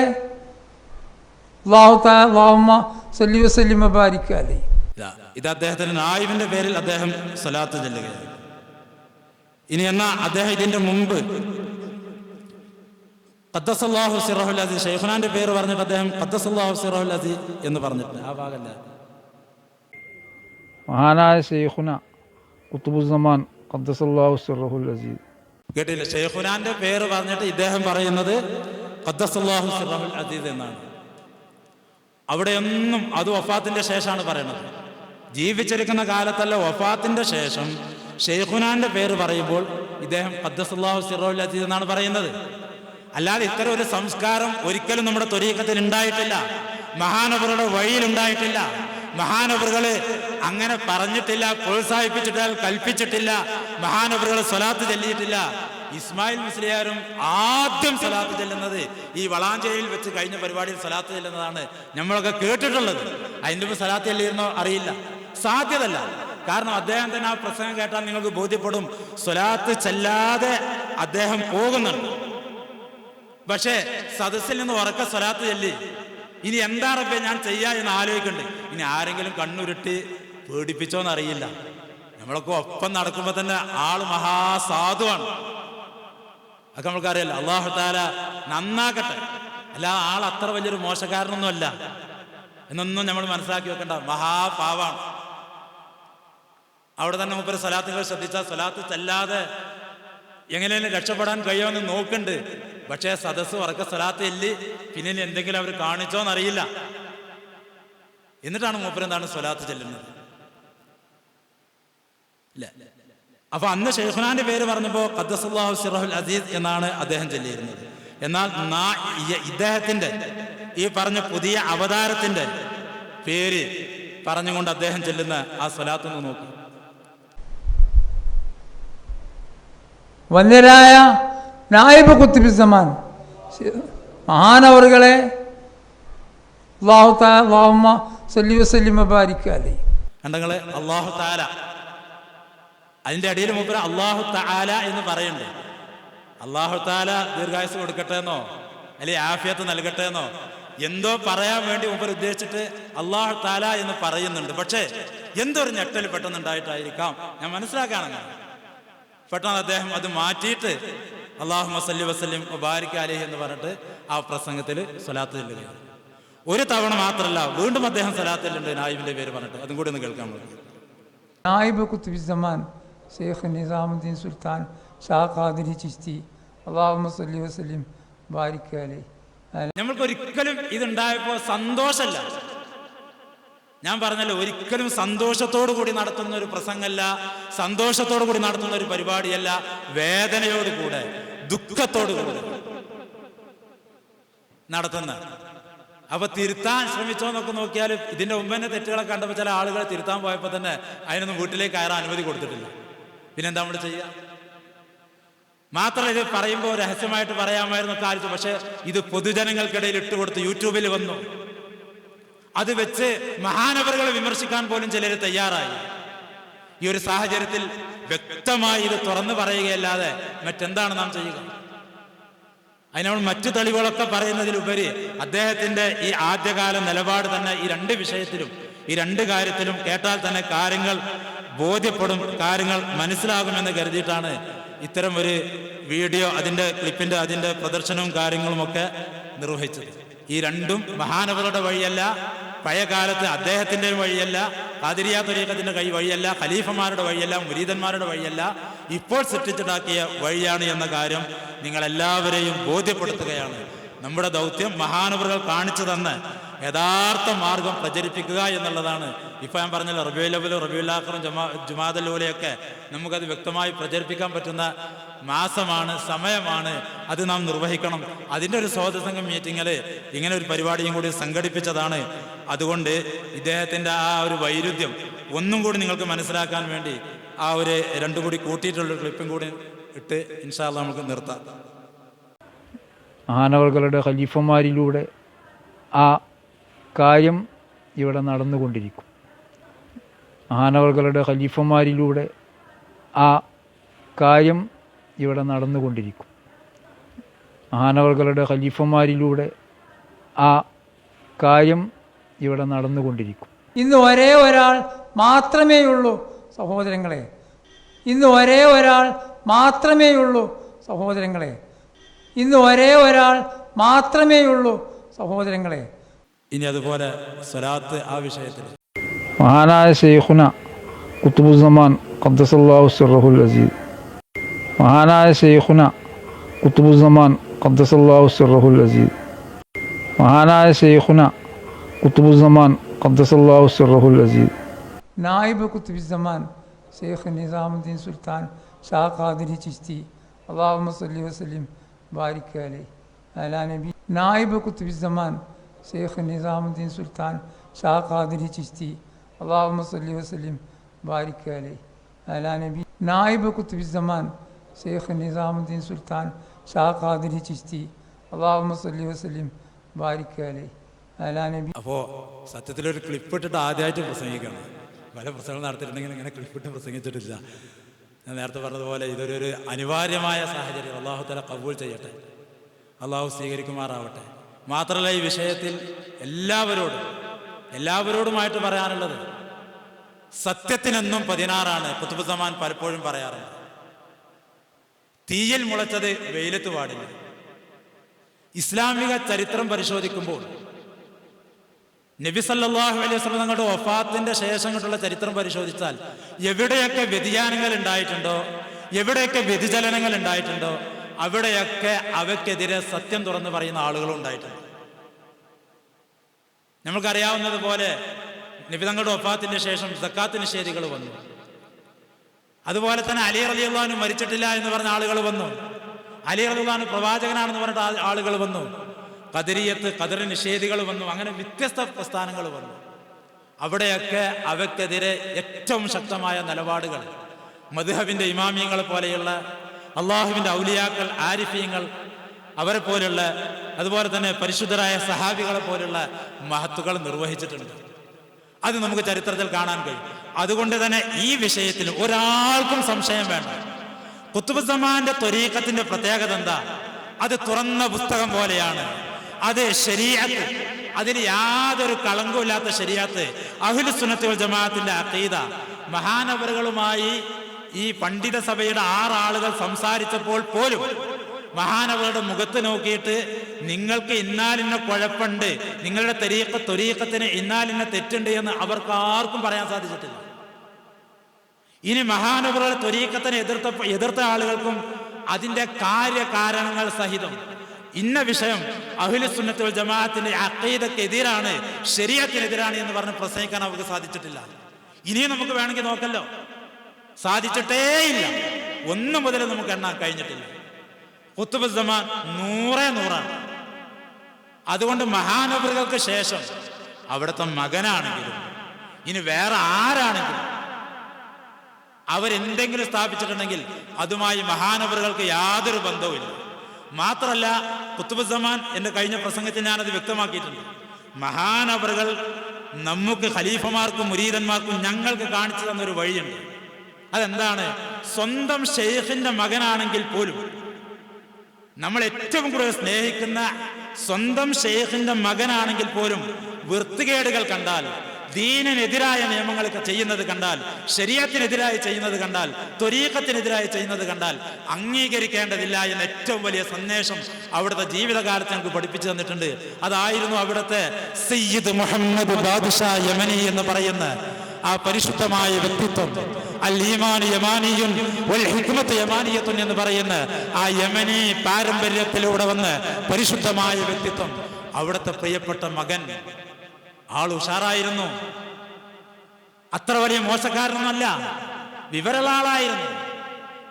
അല്ലാഹുമ്മ സല്ലി വസല്ലിം വബാരിക് അലൈഹി, ഇത് അദ്ദേഹത്തിന്റെ നായിബിന്റെ പേരിൽ അദ്ദേഹം സ്വലാത്ത് ചൊല്ലുകയാണ്. ഇനി എന്നാ അദ്ദേഹം ഇതിന്റെ മുമ്പ് ഖദ്ദസല്ലാഹു സിർറഹുൽ അസീസ്, ശൈഖുനാന്റെ പേര് പറഞ്ഞിട്ട് അദ്ദേഹം ഖദ്ദസല്ലാഹു സിർറഹുൽ അസീസ് എന്ന് പറഞ്ഞിട്ടുണ്ട്. ആ ഭാഗമല്ല, മഹാനായ ശൈഖുന ഖുതുബുസ്സമാൻ ഖദ്ദസല്ലാഹു സിർറഹുൽ അസീസ്. കേട്ടില്ല, ശൈഖുനാന്റെ പേര് പറഞ്ഞിട്ട് ഇദ്ദേഹം പറയുന്നത് ഖദ്ദസല്ലാഹു സിർറഹുൽ അസീസ് എന്നാണ്. അവിടെയൊന്നും അത് വഫാത്തിന്റെ ശേഷമാണ് പറയുന്നത്. ജീവിച്ചിരിക്കുന്ന കാലത്തല്ല, വഫാത്തിന്റെ ശേഷം ശൈഖുനാന്റെ പേര് പറയുമ്പോൾ ഇദ്ദേഹം ഖദ്ദസല്ലാഹു സിർറഹുൽ അസീസ് എന്നാണ് പറയുന്നത്. അല്ലാതെ ഇത്തരം ഒരു സംസ്കാരം ഒരിക്കലും നമ്മുടെ ത്വരീഖത്തിൽ ഉണ്ടായിട്ടില്ല, മഹാനവറുടെ വഴിയിൽ ഉണ്ടായിട്ടില്ല. മഹാനവറുകള് അങ്ങനെ പറഞ്ഞിട്ടില്ല, പ്രോത്സാഹിപ്പിച്ചിട്ടില്ല, കൽപ്പിച്ചിട്ടില്ല. മഹാനവറുകള് സ്വലാത്ത് ചൊല്ലിയിട്ടില്ല. ഇസ്മായിൽ മുസ്ലിയാരും ആദ്യം സ്വലാത്ത് ചെല്ലുന്നത് ഈ വളാഞ്ചേരിയിൽ വെച്ച് കഴിഞ്ഞ പരിപാടിയിൽ സ്വലാത്ത് ചെല്ലുന്നതാണ് നമ്മളൊക്കെ കേട്ടിട്ടുള്ളത്. അതിൻ്റെ മുമ്പ് സ്വലാത്ത് ചെല്ലിയിരുന്നോ അറിയില്ല, സാധ്യതല്ല. കാരണം അദ്ദേഹം തന്നെ ആ പ്രസംഗം കേട്ടാൽ നിങ്ങൾക്ക് ബോധ്യപ്പെടും, സ്വലാത്ത് ചെല്ലാതെ അദ്ദേഹം പോകുന്നുണ്ട്. പക്ഷേ സദസ്സിൽ നിന്ന് ഉറക്ക സ്വലാത്ത് ചൊല്ലി ഇനി എന്താ റബ്ബേ ഞാൻ ചെയ്യാ എന്ന് ആലോചിക്കണ്ടേ. ഇനി ആരെങ്കിലും കണ്ണുരുട്ടി പേടിപ്പിച്ചോന്നറിയില്ല. നമ്മളൊക്കെ ഒപ്പം നടക്കുമ്പോൾ തന്നെ ആള് മഹാസാധുവാണ്, അതൊക്കെ നമ്മൾക്കറിയാലോ. അല്ലാഹു തആല നന്നാക്കട്ടെ, അല്ല ആൾ അത്ര വലിയൊരു മോശക്കാരനൊന്നും അല്ല എന്നൊന്നും നമ്മൾ മനസ്സിലാക്കി വെക്കണ്ട. മഹാപാവാണ്. അവിടെ തന്നെ മൂപ്പര് സ്വലാത്തുകൾ ശ്രദ്ധിച്ചാൽ സ്വലാത്ത് ചെല്ലാതെ എങ്ങനെയും രക്ഷപ്പെടാൻ കഴിയുമെന്ന് നോക്കുന്നുണ്ട്. പക്ഷേ സദസ്സ് ഉറക്ക സ്വലാത്ത് എല്ലി പിന്നെ എന്തെങ്കിലും അവർ കാണിച്ചോന്നറിയില്ല. എന്നിട്ടാണ് മൂപ്പര് എന്താണ് സ്വലാത്ത് ചെല്ലുന്നത്. അപ്പൊ അന്ന് ശൈഖുനാന്റെ പേര് പറഞ്ഞപ്പോ ഖദ്ദസല്ലാഹു സിർറഹുൽ അസീസ് എന്നാണ് അദ്ദേഹം ചൊല്ലിയിരുന്നത്. എന്നാൽ ഇദ്ദേഹത്തിന്റെ ഈ പറഞ്ഞ പുതിയ അവതാരത്തിന്റെ പേര് പറഞ്ഞുകൊണ്ട് അദ്ദേഹം ചെല്ലുന്ന ആ സ്വലാത്തൊന്ന് നോക്കി. വന്യരായ നായിബ് ഖുത്ബുസ്സമാൻ മഹാനവറുകളെ അല്ലാഹുമ്മ സല്ലി വസല്ലിം വബാരിക് അലൈഹി. കണ്ടങ്ങളെ, അല്ലാഹു തആല അതിൻ്റെ അടിയിൽ മൂപ്പര് അല്ലാഹു തആല എന്ന് പറയുന്നുണ്ട്. അല്ലാഹു തആല ദീർഘായുസ് കൊടുക്കട്ടെ എന്നോ അല്ലെങ്കിൽ ആഫിയത്ത് നൽകട്ടെ എന്നോ എന്തോ പറയാൻ വേണ്ടി മൂപ്പര് ഉദ്ദേശിച്ചിട്ട് അല്ലാഹു തആല എന്ന് പറയുന്നുണ്ട്. പക്ഷേ എന്തൊരു ഞെട്ടൽ പെട്ടെന്നുണ്ടായിട്ടായിരിക്കാം, ഞാൻ മനസ്സിലാക്കുകയാണെങ്കിൽ പെട്ടെന്ന് അദ്ദേഹം അത് മാറ്റിയിട്ട് അല്ലാഹുമ്മ സല്ലി വസല്ലിം വബാരിക് അലൈഹി എന്ന് പറഞ്ഞിട്ട് ആ പ്രസംഗത്തിൽ സ്വലാത്ത് ചൊല്ലുകയാണ്. ഒരു തവണ മാത്രമല്ല, വീണ്ടും അദ്ദേഹം സ്വലാത്ത് ചൊല്ലുന്നുണ്ട് നായിബിന്റെ പേര് പറഞ്ഞിട്ട്. അതും കൂടി ഒന്ന് കേൾക്കാൻ പറ്റും. നായിബ് കുത്തുബിസ്സമാൻ ഷെയ്ഖ് നിസാമുദ്ദീൻ സുൽത്താൻ ഷാ ഖാദിരി ചിശ്തി അല്ലാഹുമ്മ സല്ലി വസല്ലിം ബാരിക് അലൈഹി. നമ്മൾക്കൊരിക്കലും ഇതുണ്ടായപ്പോൾ സന്തോഷമല്ല, ഞാൻ പറഞ്ഞല്ലോ, ഒരിക്കലും സന്തോഷത്തോടു കൂടി നടത്തുന്ന ഒരു പ്രസംഗമല്ല, സന്തോഷത്തോടു കൂടി നടത്തുന്ന ഒരു പരിപാടിയല്ല, വേദനയോടുകൂടെ ദുഃഖത്തോടു കൂടെ നടത്തുന്ന. അപ്പൊ തിരുത്താൻ ശ്രമിച്ചോ എന്നൊക്കെ നോക്കിയാൽ ഇതിന്റെ മുമ്പ് തന്നെ തെറ്റുകളൊക്കെ കണ്ടപ്പോൾ ചില ആളുകൾ തിരുത്താൻ പോയപ്പോൾ തന്നെ അതിനൊന്നും വീട്ടിലേക്ക് കയറാൻ അനുമതി കൊടുത്തിട്ടില്ല. പിന്നെന്താ നമ്മൾ ചെയ്യുക? മാത്രമല്ല, ഇത് പറയുമ്പോൾ രഹസ്യമായിട്ട് പറയാമായിരുന്നു കാലിച്ചു. പക്ഷെ ഇത് പൊതുജനങ്ങൾക്കിടയിൽ ഇട്ടുകൊടുത്ത് യൂട്യൂബിൽ വന്നു. അത് വെച്ച് മഹാനവറുകളെ വിമർശിക്കാൻ പോലും ചിലർ തയ്യാറായി. ഈ ഒരു സാഹചര്യത്തിൽ വ്യക്തമായി ഇത് തുറന്നു പറയുകയല്ലാതെ മറ്റെന്താണ് നാം ചെയ്യുക? അതിനോട് മറ്റു തെളിവുകളൊക്കെ പറയുന്നതിലുപരി അദ്ദേഹത്തിന്റെ ഈ ആദ്യകാല നിലപാട് തന്നെ ഈ രണ്ട് വിഷയത്തിലും, ഈ രണ്ട് കാര്യത്തിലും കേട്ടാൽ തന്നെ കാര്യങ്ങൾ ബോധ്യപ്പെടും, കാര്യങ്ങൾ മനസ്സിലാകുമെന്ന് കരുതിയിട്ടാണ് ഇത്തരം ഒരു വീഡിയോ, അതിൻ്റെ ക്ലിപ്പിൻ്റെ അതിൻ്റെ പ്രദർശനവും കാര്യങ്ങളുമൊക്കെ നിർവഹിച്ചത്. ഈ രണ്ടും മഹാനവറുടെ വഴിയല്ല, പഴയ കാലത്ത് അദ്ദേഹത്തിൻ്റെ വഴിയല്ല, ഖാദിരിയ ത്വരീഖത്തിന്റെ വഴിയല്ല, ഖലീഫമാരുടെ വഴിയല്ല, മുരീദന്മാരുടെ വഴിയല്ല, ഇപ്പോൾ സൃഷ്ടിച്ചുണ്ടാക്കിയ വഴിയാണ് എന്ന കാര്യം നിങ്ങളെല്ലാവരെയും ബോധ്യപ്പെടുത്തുകയാണ് നമ്മുടെ ദൗത്യം. മഹാനവറുകൾ കാണിച്ചു തന്ന് യഥാർത്ഥ മാർഗം പ്രചരിപ്പിക്കുക എന്നുള്ളതാണ്. ഇപ്പം ഞാൻ പറഞ്ഞല്ലോ, റബീഉൽ അവ്വലും റബീഉൽ ആഖിറും ജുമാദൽ ഊലയൊക്കെ നമുക്കത് വ്യക്തമായി പ്രചരിപ്പിക്കാൻ പറ്റുന്ന മാസമാണ്, സമയമാണ്. അത് നാം നിർവഹിക്കണം. അതിൻ്റെ ഒരു സ്വാതന്ത്ര്യ മീറ്റിങ്ങിൽ ഇങ്ങനെ ഒരു പരിപാടിയും കൂടി സംഘടിപ്പിച്ചതാണ്. അതുകൊണ്ട് ഇദ്ദേഹത്തിൻ്റെ ആ ഒരു വൈരുദ്ധ്യം ഒന്നും കൂടി നിങ്ങൾക്ക് മനസ്സിലാക്കാൻ വേണ്ടി ആ ഒരു രണ്ടും കൂടി കൂട്ടിയിട്ടുള്ള ക്ലിപ്പും കൂടി ഇട്ട് ഇൻഷാ അല്ലാഹ് നമുക്ക് നിർത്താം. മഹാനവറുകളുടെ ഖലീഫമാരിലൂടെ ആ കാര്യം ഇവിടെ നടന്നുകൊണ്ടിരിക്കും. മഹാനവറുകളുടെ ഖലീഫമാരിലൂടെ ആ കാര്യം ഇവിടെ നടന്നുകൊണ്ടിരിക്കും. മഹാനവറുകളുടെ ഖലീഫമാരിലൂടെ ആ കാര്യം ഇവിടെ നടന്നുകൊണ്ടിരിക്കും. ഇന്ന് ഒരേ ഒരാൾ മാത്രമേ ഉള്ളൂ സഹോദരങ്ങളെ. ഇന്ന് ഒരേ ഒരാൾ മാത്രമേ ഉള്ളൂ സഹോദരങ്ങളെ. ഇന്ന് ഒരേ ഒരാൾ മാത്രമേ ഉള്ളൂ സഹോദരങ്ങളെ. ഇനി അതുപോലെ സ്വലാത്ത് ആ വിഷയത്തിൽ മഹാനായ ശൈഖുന ഖുത്ബുസ്സമാൻ ഖദ്ദസല്ലാഹു സിർറഹുൽ അസീസ്, മഹാനായ ശൈഖുന ഖുത്ബുസ്സമാൻ ഖദ്ദസല്ലാഹു സിർറഹുൽ അസീസ്, മഹാനായ ശൈഖുന ഖുത്ബുസ്സമാൻ ഖദ്ദസല്ലാഹു സിർറഹുൽ അസീസ്. നായിബ് കുത്തുബിസ്സമാൻ ഷെയ്ഖ് നിസാമുദ്ദീൻ സുൽത്താൻ ഷാ ഖാദിരി ചിശ്തി അല്ലാഹുമ്മ സല്ലി വസല്ലിം ബാരിക് അലൈഹി അലാ നബി. നായിബ് കുത്തുബിസ്സമാൻ ഷെയ്ഖ് നിസാമുദ്ദീൻ സുൽത്താൻ ഷാ ഖാദിരി ചിശ്തി അല്ലാഹുമ്മ സല്ലി വസല്ലിം ബാരിക് അലൈഹി അലാ നബി. നായിബ് കുത്തുബിസ്സമാൻ ഷെയ്ഖ് നിസാമുദ്ദീൻ സുൽത്താൻ ഷാ ഖാദിരി ചിശ്തി അല്ലാഹുമ്മ സല്ലി വസല്ലിം ബാരിക് അലൈഹി അലാ നബി. അപ്പോൾ സത്യത്തിലൊരു ക്ലിപ്പിട്ടിട്ട് ആദ്യമായിട്ട് പ്രസംഗിക്കണം. പല പ്രസംഗങ്ങൾ നടത്തിയിട്ടുണ്ടെങ്കിൽ ഇങ്ങനെ ക്ലിപ്പിട്ട് പ്രസംഗിച്ചിട്ടില്ല. ഞാൻ നേരത്തെ പറഞ്ഞതുപോലെ ഇതൊരു അനിവാര്യമായ സാഹചര്യം. അല്ലാഹു തആല ഖബൂൽ ചെയ്യട്ടെ, അള്ളാഹു സ്വീകരിക്കുമാറാവട്ടെ. മാത്രമല്ല, ഈ വിഷയത്തിൽ എല്ലാവരോടുമായിട്ട് പറയാനുള്ളത്, സത്യത്തിനെന്നും 16 ഖുത്ബുസ്സമാൻ പലപ്പോഴും പറയാറുണ്ട്. തീയിൽ മുളച്ചത് വെയിലത്ത് പാടില്ല. ഇസ്ലാമിക ചരിത്രം പരിശോധിക്കുമ്പോൾ നബി സല്ലല്ലാഹു അലൈഹി വസല്ലം തങ്ങളുടെ വഫാത്തിന്റെ ശേഷം കൊണ്ടുള്ള ചരിത്രം പരിശോധിച്ചാൽ എവിടെയൊക്കെ വ്യതിയാനങ്ങൾ ഉണ്ടായിട്ടുണ്ടോ, എവിടെയൊക്കെ വ്യതിചലനങ്ങൾ ഉണ്ടായിട്ടുണ്ടോ, അവിടെയൊക്കെ അവയ്ക്കെതിരെ സത്യം തുറന്ന് പറയുന്ന ആളുകളും ഉണ്ടായിട്ടുണ്ട്. നമുക്കറിയാവുന്നതുപോലെ നബി തങ്ങളുടെ വഫാത്തിന്റെ ശേഷം സക്കാത്ത് നിഷേധികൾ വന്നു. അതുപോലെ തന്നെ അലി റളിയല്ലാഹു അൻഹു മരിച്ചിട്ടില്ല എന്ന് പറഞ്ഞ ആളുകൾ വന്നു. അലി റളിയല്ലാഹു അൻഹു പ്രവാചകനാണെന്ന് പറഞ്ഞിട്ട് ആളുകൾ വന്നു. ഖദരിയത്ത് ഖദർ നിഷേധികൾ വന്നു. അങ്ങനെ വ്യത്യസ്ത പ്രസ്ഥാനങ്ങൾ വന്നു. അവിടെയൊക്കെ അവയ്ക്കെതിരെ ഏറ്റവും ശക്തമായ നിലപാടുകൾ മദ്ഹബിന്റെ ഇമാമിയങ്ങളെ പോലെയുള്ള, അള്ളാഹുവിന്റെ ഔലിയാക്കൾ, ആരിഫീങ്ങൾ, അവരെ പോലുള്ള, അതുപോലെ തന്നെ പരിശുദ്ധരായ സഹാബികളെ പോലുള്ള മഹത്തുക്കൾ നിർവഹിച്ചിട്ടുണ്ട്. അത് നമുക്ക് ചരിത്രത്തിൽ കാണാൻ കഴിയും. അതുകൊണ്ട് തന്നെ ഈ വിഷയത്തിൽ ഒരാൾക്കും സംശയം വേണ്ട. ഖുത്ബുസ്സമാന്റെ ത്വരീഖത്തിന്റെ പ്രത്യേകത എന്താ? അത് തുറന്ന പുസ്തകം പോലെയാണ്. അത് ശരീഅത്ത്, അതിന് യാതൊരു കളങ്കമില്ലാത്ത ശരീഅത്ത്. അഹ്ലു സുന്നത്തി വൽ ജമാഅത്തിന്റെ അഖീദ. മഹാനവറുകളുമായി ഈ പണ്ഡിത സഭയുടെ 6 ആളുകൾ സംസാരിച്ചപ്പോൾ പോലും മഹാനവറുടെ മുഖത്ത് നോക്കിയിട്ട് നിങ്ങൾക്ക് ഇന്നാലിന്ന കുഴപ്പമുണ്ട്, നിങ്ങളുടെ ത്വരീഖത്തിന് ഇന്നാലിന്ന തെറ്റുണ്ട് എന്ന് അവർക്ക് ആർക്കും പറയാൻ സാധിച്ചിട്ടില്ല. ഇനി മഹാനവറുടെ ത്വരീഖത്തിനെ എതിർത്ത ആളുകൾക്കും അതിൻ്റെ കാര്യകാരണങ്ങൾ സഹിതം ഇന്ന വിഷയം അഹ്ലു സുന്നത്തി വൽ ജമാഅത്തിന്റെ അഖീദക്കെതിരാണ്, ശരീഅത്തിനെതിരാണ് എന്ന് പറഞ്ഞ് പ്രസംഗിക്കാൻ അവർക്ക് സാധിച്ചിട്ടില്ല. ഇനിയും നമുക്ക് വേണമെങ്കിൽ നോക്കല്ലോ, സാധിച്ചിട്ടേയില്ല. 1 മുതൽ നമുക്ക് എണ്ണാൻ കഴിഞ്ഞിട്ടില്ല. ഖുത്ബുസ്സമാൻ 100 അതുകൊണ്ട് മഹാനവറുകൾക്ക് ശേഷം അവിടുത്തെ മകനാണെങ്കിലും ഇനി വേറെ ആരാണെങ്കിലും അവരെന്തെങ്കിലും സ്ഥാപിച്ചിട്ടുണ്ടെങ്കിൽ അതുമായി മഹാനവറുകൾക്ക് യാതൊരു ബന്ധവുമില്ല. മാത്രമല്ല, ഖുത്ബുസ്സമാൻ എൻ്റെ കഴിഞ്ഞ പ്രസംഗത്തിൽ ഞാനത് വ്യക്തമാക്കിയിട്ടുണ്ട്. മഹാനവറുകൾ നമുക്ക് ഖലീഫമാർക്കും മുരീദന്മാർക്കും ഞങ്ങൾക്ക് കാണിച്ചു തന്നൊരു വഴിയുണ്ട്. അതെന്താണ്? സ്വന്തം ശൈഖിന്റെ മകനാണെങ്കിൽ പോലും, നമ്മൾ ഏറ്റവും കൂടുതൽ സ്നേഹിക്കുന്ന സ്വന്തം ശൈഖിന്റെ മകനാണെങ്കിൽ പോലും വൃത്തികേടുകൾ കണ്ടാൽ, ദീനിനെതിരായ നിയമങ്ങളൊക്കെ ചെയ്യുന്നത് കണ്ടാൽ, ശരീഅത്തിനെതിരായി ചെയ്യുന്നത് കണ്ടാൽ, ത്വരീഖത്തിനെതിരായി ചെയ്യുന്നത് കണ്ടാൽ അംഗീകരിക്കേണ്ടതില്ല എന്ന ഏറ്റവും വലിയ സന്ദേശം അവിടുത്തെ ജീവിതകാലത്ത് ഞങ്ങൾക്ക് പഠിപ്പിച്ചു തന്നിട്ടുണ്ട്. അതായിരുന്നു അവിടുത്തെ സയ്യിദ് മുഹമ്മദ് ബാദ്ഷാ യമനി എന്ന് പറയുന്ന ആ പരിശുദ്ധമായ വ്യക്തിത്വം. അൽ ഈമാൻ യമാനിയുൻ വൽ ഹിക്മത്ത് യമാനിയത്തുൻ എന്ന് പറയുന്ന ആ യമനി പാരമ്പര്യത്തിലൂടെ വന്ന് പരിശുദ്ധമായ വ്യക്തിത്വം. അവിടുത്തെ പ്രിയപ്പെട്ട മകൻ ആൾ ഉഷാറായിരുന്നു, അത്ര വലിയ മോശക്കാരനൊന്നല്ല, വിവരമുള്ള ആളായിരുന്നു.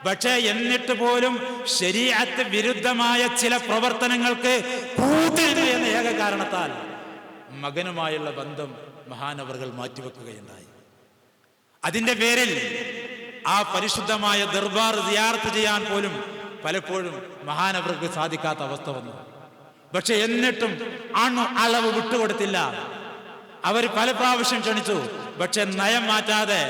പക്ഷേ എന്നിട്ട് പോലും ശരീഅത്ത് വിരുദ്ധമായ ചില പ്രവർത്തനങ്ങൾക്ക് കൂട്ടിരുന്നു എന്ന ഏക കാരണത്താൽ മകനുമായുള്ള ബന്ധം മഹാനവറുകൾ മാറ്റിവെക്കുകയുണ്ടായി. അതിന്റെ പേരിൽ ആ പരിശുദ്ധമായ ദർബാർ സിയാറത്ത് ചെയ്യാൻ പോലും പലപ്പോഴും മഹാനവറുകൾക്ക് സാധിക്കാത്ത അവസ്ഥ വന്നു. പക്ഷെ എന്നിട്ടും അളവ് വിട്ടുകൊടുത്തില്ല. അവർ പല പ്രാവശ്യം ക്ഷണിച്ചു, പക്ഷെ നയം മാറ്റാതെ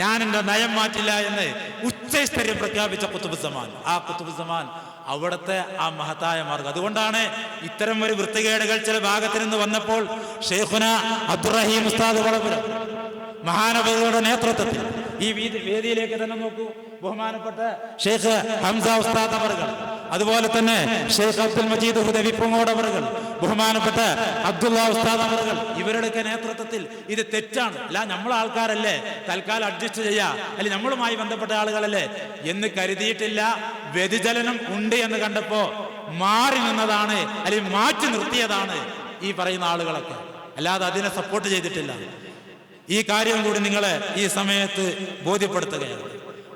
ഞാൻ എൻ്റെ നയം മാറ്റില്ല എന്ന് ഉച്ചസ്ഥര്യം പ്രഖ്യാപിച്ച ഖുത്ബുസ്സമാൻ. ആ ഖുത്ബുസ്സമാൻ അവിടുത്തെ ആ മഹത്തായ മാർഗം. അതുകൊണ്ടാണ് ഇത്തരം ഒരു വൃത്തികേടുകൾ ചില ഭാഗത്ത് നിന്ന് വന്നപ്പോൾ ഷെയ്ഖുന അബ്ദുറഹീം ഉസ്താദ് വളപുരം മഹാനവറുകളുടെ നേതൃത്വത്തിൽ ഈ വേദിയിലേക്ക് തന്നെ നോക്കൂ, ബഹുമാനപ്പെട്ട ഷെയ്ഖ് ഹംസ ഉസ്താദ് അവർകൾ, അതുപോലെ തന്നെ ഷെയ്ഖ് അബ്ദുൽ മജീദ് ഹുദവി പൂങ്ങോട് അവർകൾ, ബഹുമാനപ്പെട്ട അബ്ദുള്ള ഉസ്താദ് അവർകൾ, ഇവരുടെയൊക്കെ നേതൃത്വത്തിൽ ഇത് തെറ്റാണ്, അല്ല നമ്മളെ ആൾക്കാരല്ലേ, തൽക്കാലം അഡ്ജസ്റ്റ് ചെയ്യാ, അല്ലെങ്കിൽ നമ്മളുമായി ബന്ധപ്പെട്ട ആളുകളല്ലേ എന്ന് കരുതിയിട്ടില്ല. വ്യതിചലനം ഉണ്ട് എന്ന് കണ്ടപ്പോ മാറി നിന്നതാണ്, അല്ലെങ്കിൽ മാറ്റി നിർത്തിയതാണ് ഈ പറയുന്ന ആളുകളൊക്കെ, അല്ലാതെ അതിനെ സപ്പോർട്ട് ചെയ്തിട്ടില്ല. ഈ കാര്യം കൂടി നിങ്ങളെ ഈ സമയത്ത് ബോധ്യപ്പെടുത്തുകയാണ്.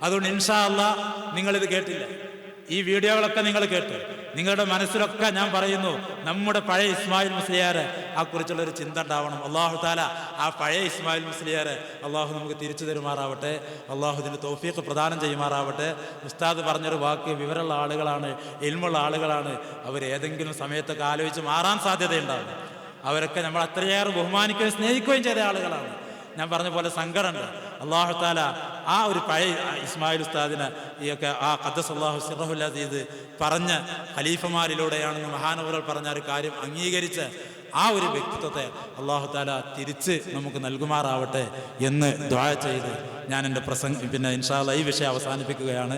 അതുകൊണ്ട് ഇൻഷാ അല്ലാഹ് നിങ്ങളിത് കേട്ടില്ല, ഈ വീഡിയോകളൊക്കെ നിങ്ങൾ കേട്ടു, നിങ്ങളുടെ മനസ്സിലൊക്കെ ഞാൻ പറയുന്നു, നമ്മുടെ പഴയ ഇസ്മായിൽ മുസ്ലിയാരെ ആ കുറിച്ചുള്ളൊരു ചിന്ത ഉണ്ടാവണം. അള്ളാഹു താല ആ പഴയ ഇസ്മായിൽ മുസ്ലിയാരെ അള്ളാഹു നമുക്ക് തിരിച്ചു തരുമാറാവട്ടെ, അള്ളാഹു ഇതിന് തൗഫീഖ് പ്രദാനം ചെയ്യുമാറാവട്ടെ. ഉസ്താദ് പറഞ്ഞൊരു വാക്ക്, വിവരമുള്ള ആളുകളാണ്, ഇൽമുള്ള ആളുകളാണ്, അവർ ഏതെങ്കിലും സമയത്തൊക്കെ ആലോചിച്ച് മാറാൻ സാധ്യതയുണ്ടാവും. അവരൊക്കെ നമ്മൾ അത്രയേറെ ബഹുമാനിക്കുകയും സ്നേഹിക്കുകയും ചെയ്ത ആളുകളാണ്. ഞാൻ പറഞ്ഞ പോലെ സങ്കടമുണ്ട്. അള്ളാഹു താല ആ ഒരു പഴയ ഇസ്മായിൽ ഉസ്താദിന് ഈയൊക്കെ ആ ഖദ്ദസല്ലാഹു സിർറഹുൽ അസീസ് പറഞ്ഞ ഖലീഫമാരിലൂടെയാണെന്ന് മഹാനവറുകൾ പറഞ്ഞ ഒരു കാര്യം അംഗീകരിച്ച് ആ ഒരു വ്യക്തിത്വത്തെ അള്ളാഹു താല തിരിച്ച് നമുക്ക് നൽകുമാറാവട്ടെ എന്ന് ദുആ ചെയ്ത് ഞാൻ എൻ്റെ ഇൻഷാ അല്ലാഹ് ഈ വിഷയം അവസാനിപ്പിക്കുകയാണ്.